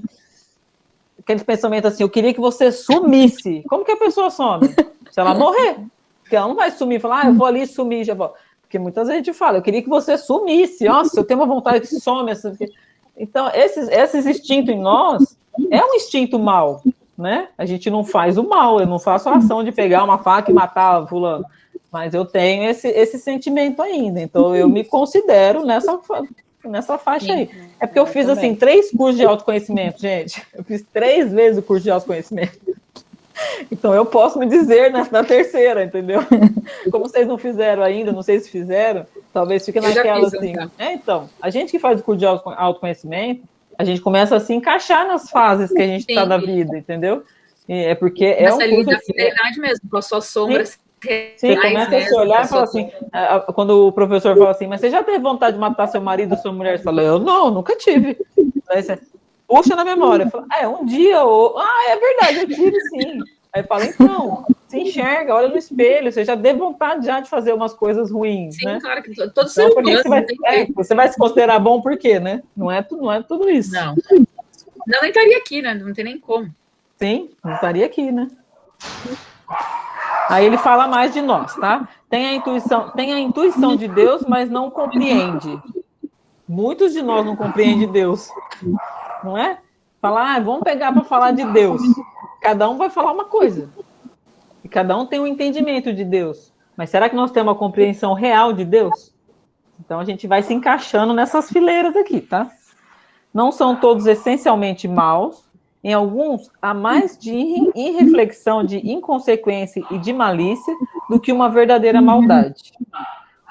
eu queria que você sumisse. Como que a pessoa some? Se ela morrer. Porque ela não vai sumir, falar, eu vou ali sumir, já vou. Porque muitas vezes a gente fala, eu queria que você sumisse. Nossa, eu tenho uma vontade que some. Então, esses instintos em nós é um instinto mau, né? A gente não faz o mal, eu não faço a ação de pegar uma faca e matar fulano. Mas eu tenho esse sentimento ainda. Então, eu me considero nessa faixa aí. É porque eu fiz, assim, 3 cursos de autoconhecimento, gente. Eu fiz 3 vezes o curso de autoconhecimento. Então, eu posso me dizer na 3ª, entendeu? Como vocês não fizeram ainda, não sei se fizeram, talvez fique naquela assim. Então, a gente que faz o curso de autoconhecimento, a gente começa a se encaixar nas fases que a gente está da vida, entendeu? E é porque é um curso... da fidelidade mesmo, com as suas sombras. Você começa a se olhar e fala assim, quando o professor fala assim, mas você já teve vontade de matar seu marido ou sua mulher? Você fala, eu não, nunca tive. Aí você puxa na memória, fala, um dia, é verdade, eu tive sim. Aí fala, então, se enxerga, olha no espelho, você já teve vontade já de fazer umas coisas ruins, sim, né? Claro que todo ser humano você vai se considerar bom por quê, né? Não é tudo isso. Não, nem estaria aqui, né? Não tem nem como. Sim, não estaria aqui, né? Aí ele fala mais de nós, tá? Tem a intuição de Deus, mas não compreende. Muitos de nós não compreendem Deus, não é? Falar, vamos pegar para falar de Deus. Cada um vai falar uma coisa. E cada um tem um entendimento de Deus. Mas será que nós temos uma compreensão real de Deus? Então a gente vai se encaixando nessas fileiras aqui, tá? Não são todos essencialmente maus. Em alguns, há mais de irreflexão, de inconsequência e de malícia do que uma verdadeira maldade.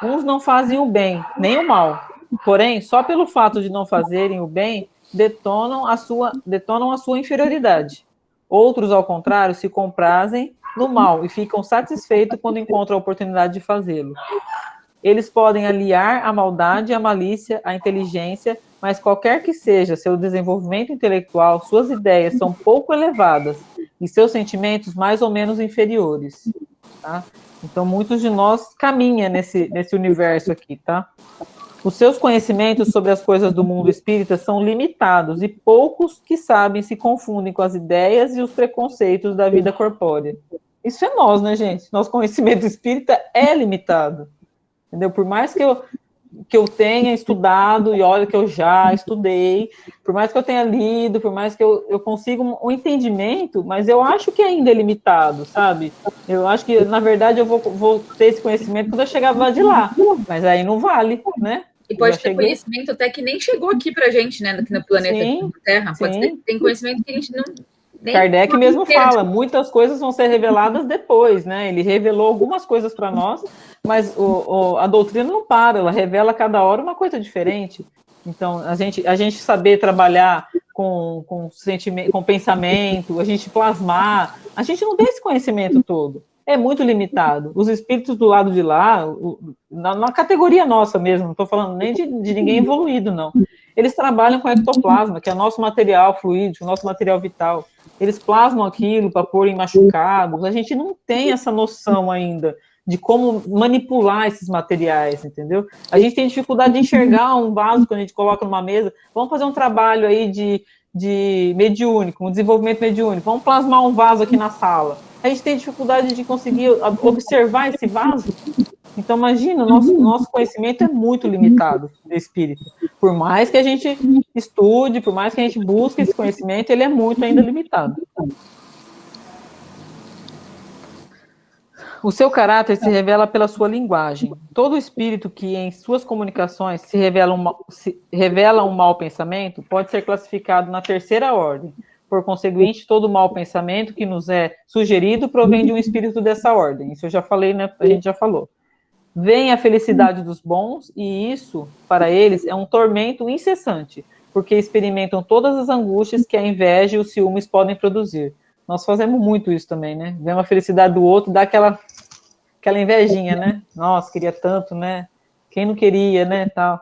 Uns não fazem o bem, nem o mal. Porém, só pelo fato de não fazerem o bem, detonam a sua inferioridade. Outros, ao contrário, se comprazem no mal e ficam satisfeitos quando encontram a oportunidade de fazê-lo. Eles podem aliar a maldade, a malícia, a inteligência, mas qualquer que seja seu desenvolvimento intelectual, suas ideias são pouco elevadas e seus sentimentos mais ou menos inferiores. Tá? Então, muitos de nós caminham nesse universo aqui, tá? Os seus conhecimentos sobre as coisas do mundo espírita são limitados e poucos que sabem se confundem com as ideias e os preconceitos da vida corpórea. Isso é nós, né, gente? Nosso conhecimento espírita é limitado. Entendeu? Por mais que eu tenha estudado, e olha que eu já estudei, por mais que eu tenha lido, por mais que eu consiga um entendimento, mas eu acho que ainda é limitado, sabe? Eu acho que, na verdade, eu vou ter esse conhecimento quando eu chegar lá de lá, mas aí não vale, né? E pode ter conhecimento até que nem chegou aqui pra gente, né? Aqui no planeta Terra. Pode ter, tem conhecimento que a gente não... Kardec mesmo fala, muitas coisas vão ser reveladas depois, né? Ele revelou algumas coisas para nós, mas a doutrina não para, ela revela cada hora uma coisa diferente. Então, a gente saber trabalhar com sentimento, com pensamento, a gente plasmar, a gente não tem esse conhecimento todo. É muito limitado. Os espíritos do lado de lá, na categoria nossa mesmo, não estou falando nem de ninguém evoluído, não. Eles trabalham com ectoplasma, que é nosso material fluídico, nosso material vital. Eles plasmam aquilo para pôr em machucados. A gente não tem essa noção ainda de como manipular esses materiais, entendeu? A gente tem dificuldade de enxergar um vaso quando a gente coloca numa mesa. Vamos fazer um trabalho aí de mediúnico, um desenvolvimento mediúnico. Vamos plasmar um vaso aqui na sala. A gente tem dificuldade de conseguir observar esse vaso. Então, imagina, o nosso conhecimento é muito limitado do espírito. Por mais que a gente estude, por mais que a gente busque esse conhecimento, ele é muito ainda limitado. O seu caráter se revela pela sua linguagem. Todo espírito que em suas comunicações se revela um mau pensamento pode ser classificado na terceira ordem. Por conseguinte, todo mau pensamento que nos é sugerido provém de um espírito dessa ordem. Isso eu já falei, né? A gente já falou. Vem a felicidade dos bons, e isso, para eles, é um tormento incessante, porque experimentam todas as angústias que a inveja e os ciúmes podem produzir. Nós fazemos muito isso também, né? Vemos a felicidade do outro, dá aquela invejinha, né? Nossa, queria tanto, né? Quem não queria, né? Tal.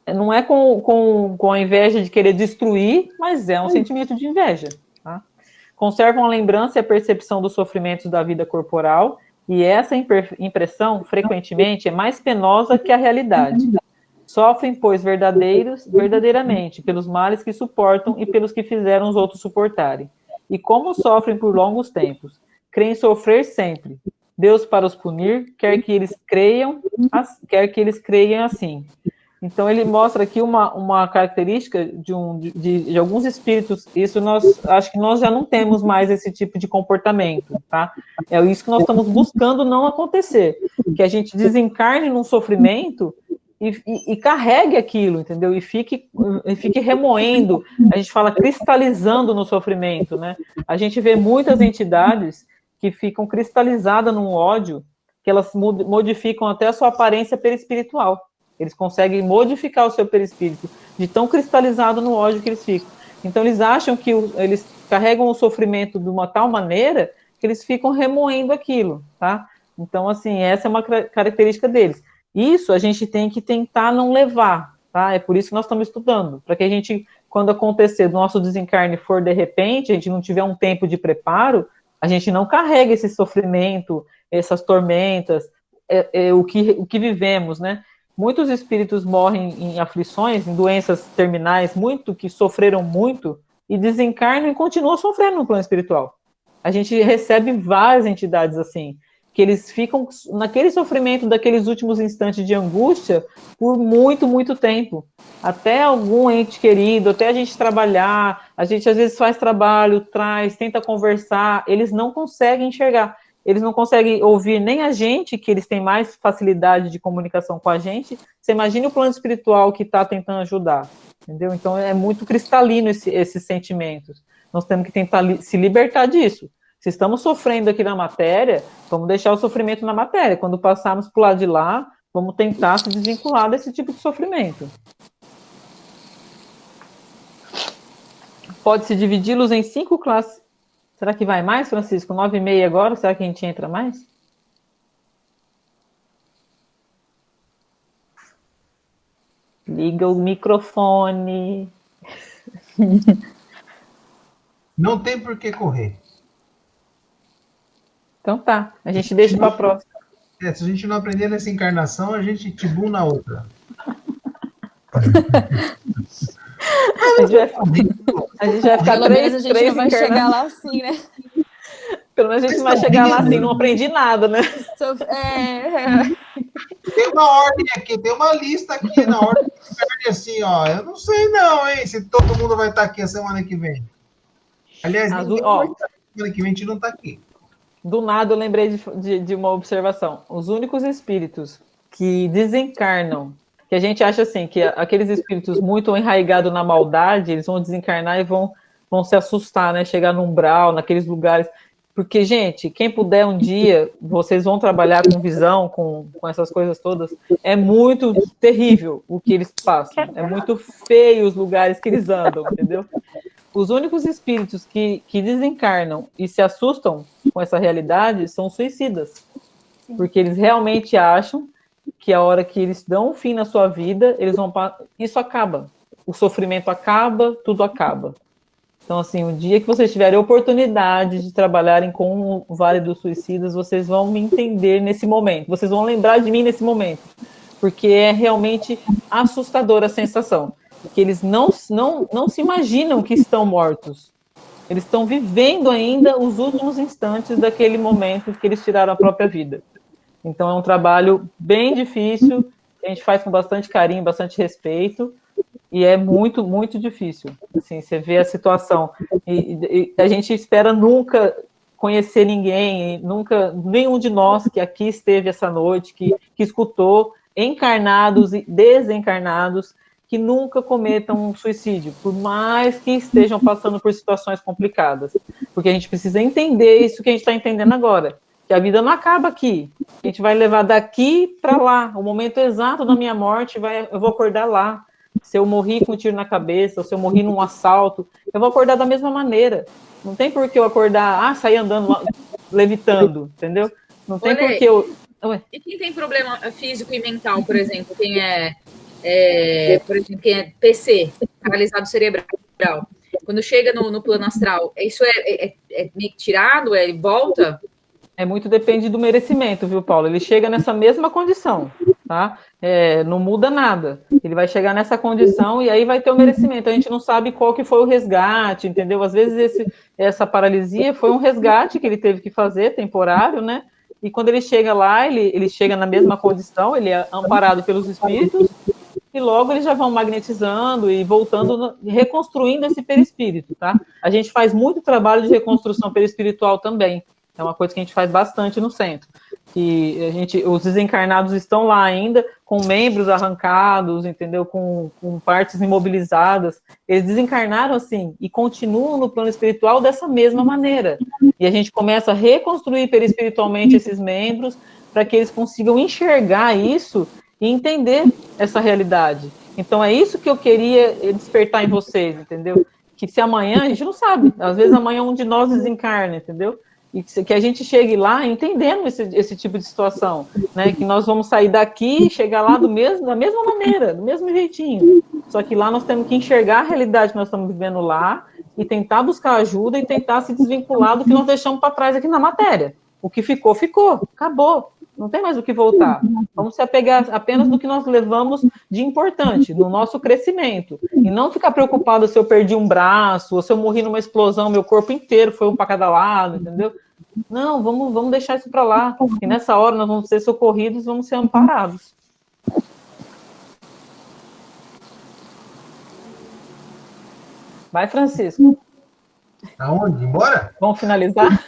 Não é com a inveja de querer destruir, mas é um sentimento de inveja. Tá? Conservam a lembrança e a percepção dos sofrimentos da vida corporal, e essa impressão, frequentemente, é mais penosa que a realidade. Sofrem, pois, verdadeiramente, pelos males que suportam e pelos que fizeram os outros suportarem. E como sofrem por longos tempos, creem sofrer sempre. Deus, para os punir, quer que eles creiam assim. Então, ele mostra aqui uma característica de alguns espíritos. Isso acho que nós já não temos mais esse tipo de comportamento, tá? É isso que nós estamos buscando não acontecer. Que a gente desencarne num sofrimento e carregue aquilo, entendeu? E fique remoendo. A gente fala cristalizando no sofrimento, né? A gente vê muitas entidades que ficam cristalizadas num ódio, que elas modificam até a sua aparência perispiritual. Eles conseguem modificar o seu perispírito de tão cristalizado no ódio que eles ficam. Então, eles acham que eles carregam o sofrimento de uma tal maneira que eles ficam remoendo aquilo, tá? Então, assim, essa é uma característica deles. Isso a gente tem que tentar não levar, tá? É por isso que nós estamos estudando, para que a gente, quando acontecer do nosso desencarne for de repente, a gente não tiver um tempo de preparo, a gente não carrega esse sofrimento, essas tormentas, o que vivemos, né? Muitos espíritos morrem em aflições, em doenças terminais, que sofreram muito, e desencarnam e continuam sofrendo no plano espiritual. A gente recebe várias entidades assim, que eles ficam naquele sofrimento daqueles últimos instantes de angústia por muito, muito tempo. Até algum ente querido, até a gente trabalhar, a gente às vezes faz trabalho, tenta conversar, eles não conseguem enxergar. Eles não conseguem ouvir nem a gente, que eles têm mais facilidade de comunicação com a gente. Você imagina o plano espiritual que está tentando ajudar, entendeu? Então é muito cristalino esses sentimentos. Nós temos que tentar se libertar disso. Se estamos sofrendo aqui na matéria, vamos deixar o sofrimento na matéria. Quando passarmos para o lado de lá, vamos tentar se desvincular desse tipo de sofrimento. Pode-se dividi-los em 5 classes. Será que vai mais, Francisco? 9h30 agora? Será que a gente entra mais? Liga o microfone. Não tem por que correr. Então tá, a gente deixa para a próxima. Se a gente não aprender nessa encarnação, a gente tibum na outra. A gente vai ficar Pelo menos a gente não vai chegar lá assim, né? Pelo menos a gente vai chegar lá assim, não aprendi nada, né? Tem uma ordem aqui, tem uma lista aqui na ordem assim, ó. Eu não sei não, hein, se todo mundo vai estar aqui a semana que vem. Aliás, semana que vem a gente não está aqui. Do nada eu lembrei de uma observação. Os únicos espíritos que desencarnam, que a gente acha assim, que aqueles espíritos muito enraigados na maldade, eles vão desencarnar e vão se assustar, né? Chegar no umbral, naqueles lugares. Porque, gente, quem puder um dia, vocês vão trabalhar com visão, com essas coisas todas, é muito terrível o que eles passam. É muito feio os lugares que eles andam, entendeu? Os únicos espíritos que desencarnam e se assustam com essa realidade são os suicidas. Porque eles realmente acham que a hora que eles dão um fim na sua vida, isso acaba. O sofrimento acaba, tudo acaba. Então, assim, o dia que vocês tiverem oportunidade de trabalharem com o Vale dos Suicidas, vocês vão me entender nesse momento. Vocês vão lembrar de mim nesse momento. Porque é realmente assustadora a sensação. Que eles não se imaginam que estão mortos. Eles estão vivendo ainda os últimos instantes daquele momento que eles tiraram a própria vida. Então, é um trabalho bem difícil, que a gente faz com bastante carinho, bastante respeito, e é muito, muito difícil. Assim, você vê a situação. E a gente espera nunca conhecer ninguém, nunca, nenhum de nós que aqui esteve essa noite, que escutou, encarnados e desencarnados, que nunca cometam um suicídio, por mais que estejam passando por situações complicadas. Porque a gente precisa entender isso que a gente está entendendo agora, que a vida não acaba aqui. A gente vai levar daqui para lá. O momento exato da minha morte, eu vou acordar lá. Se eu morri com um tiro na cabeça, ou se eu morri num assalto, eu vou acordar da mesma maneira. Não tem por que eu acordar, sair andando, levitando, entendeu? Não tem por que eu... E quem tem problema físico e mental, por exemplo, por exemplo, quem é PC, paralisado cerebral, quando chega no plano astral, isso é meio que tirado, ele volta? Muito depende do merecimento, viu, Paulo? Ele chega nessa mesma condição, tá? Não muda nada. Ele vai chegar nessa condição e aí vai ter o merecimento. A gente não sabe qual que foi o resgate, entendeu? Às vezes essa paralisia foi um resgate que ele teve que fazer, temporário, né? E quando ele chega lá, ele chega na mesma condição, ele é amparado pelos espíritos, e logo eles já vão magnetizando e voltando, reconstruindo esse perispírito, tá? A gente faz muito trabalho de reconstrução perispiritual também. É uma coisa que a gente faz bastante no centro. Que os desencarnados estão lá ainda, com membros arrancados, entendeu? Com partes imobilizadas. Eles desencarnaram assim e continuam no plano espiritual dessa mesma maneira. E a gente começa a reconstruir perispiritualmente esses membros para que eles consigam enxergar isso e entender essa realidade. Então é isso que eu queria despertar em vocês, entendeu? Que se amanhã, a gente não sabe, às vezes amanhã um de nós desencarna, entendeu? E que a gente chegue lá entendendo esse tipo de situação, né? Que nós vamos sair daqui e chegar lá da mesma maneira, do mesmo jeitinho. Só que lá nós temos que enxergar a realidade que nós estamos vivendo lá e tentar buscar ajuda e tentar se desvincular do que nós deixamos para trás aqui na matéria. O que ficou, ficou, acabou. Não tem mais o que voltar. Vamos se apegar apenas no que nós levamos de importante, no nosso crescimento. E não ficar preocupado se eu perdi um braço, ou se eu morri numa explosão, meu corpo inteiro foi um para cada lado, entendeu? Não, vamos deixar isso para lá. E nessa hora nós vamos ser socorridos, vamos ser amparados. Vai, Francisco. Aonde? Embora? Vamos finalizar?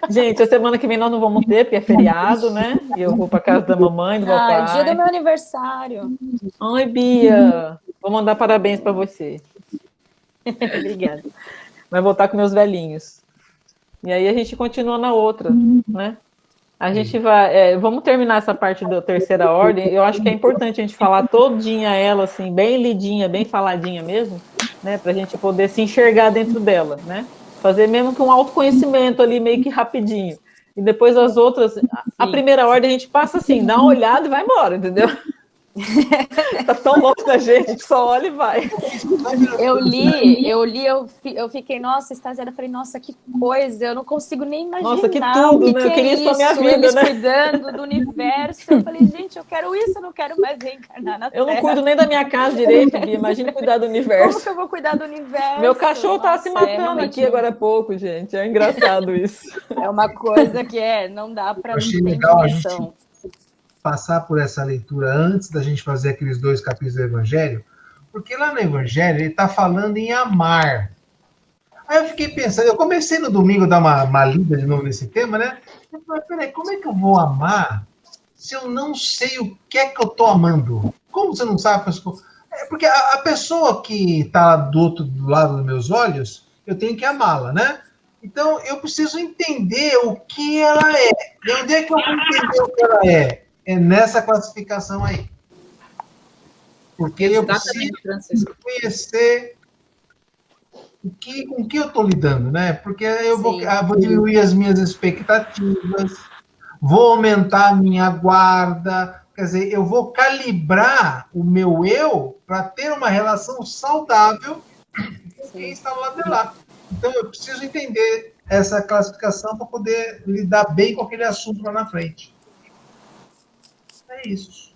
Gente, a semana que vem nós não vamos ter, porque é feriado, né? E eu vou para casa da mamãe, do meu pai. Dia do meu aniversário. Ai, Bia, vou mandar parabéns para você. Obrigada. Vai voltar com meus velhinhos. E aí a gente continua na outra, né? A gente vai... vamos terminar essa parte da terceira ordem. Eu acho que é importante a gente falar todinha ela, assim, bem lidinha, bem faladinha mesmo, né? Para a gente poder se enxergar dentro dela, né? Fazer mesmo que um autoconhecimento ali, meio que rapidinho. E depois as outras... A primeira ordem a gente passa assim, dá uma olhada e vai embora, entendeu? Tá tão longe da gente que só olha e vai. Eu fiquei, nossa, extasiada, falei, nossa, que coisa, eu não consigo nem imaginar. Nossa, que tudo, né? Eu queria isso pra minha vida, eles né? cuidando do universo. Eu falei, gente, eu quero isso, eu não quero mais reencarnar na Terra. Eu não cuido nem da minha casa direito, Bia. Imagina cuidar do universo. Como que eu vou cuidar do universo? Meu cachorro tava se matando aqui agora há pouco, gente. É engraçado isso. É uma coisa que não dá pra não ter legal a dimensão. gente passar por essa leitura antes da gente fazer aqueles 2 capítulos do Evangelho, porque lá no Evangelho ele está falando em amar. Aí eu fiquei pensando, eu comecei no domingo a dar uma lida de novo nesse tema, né? Eu falei, peraí, como é que eu vou amar se eu não sei o que é que eu estou amando? Como você não sabe? Porque a pessoa que está do lado dos meus olhos, eu tenho que amá-la, né? Então eu preciso entender o que ela é. E onde é que eu vou entender o que ela é? É nessa classificação aí. Porque eu preciso conhecer com o que eu estou lidando, né? Porque eu vou diminuir as minhas expectativas, vou aumentar a minha guarda, quer dizer, eu vou calibrar o meu eu para ter uma relação saudável com quem está lá de lá. Então eu preciso entender essa classificação para poder lidar bem com aquele assunto lá na frente. É isso.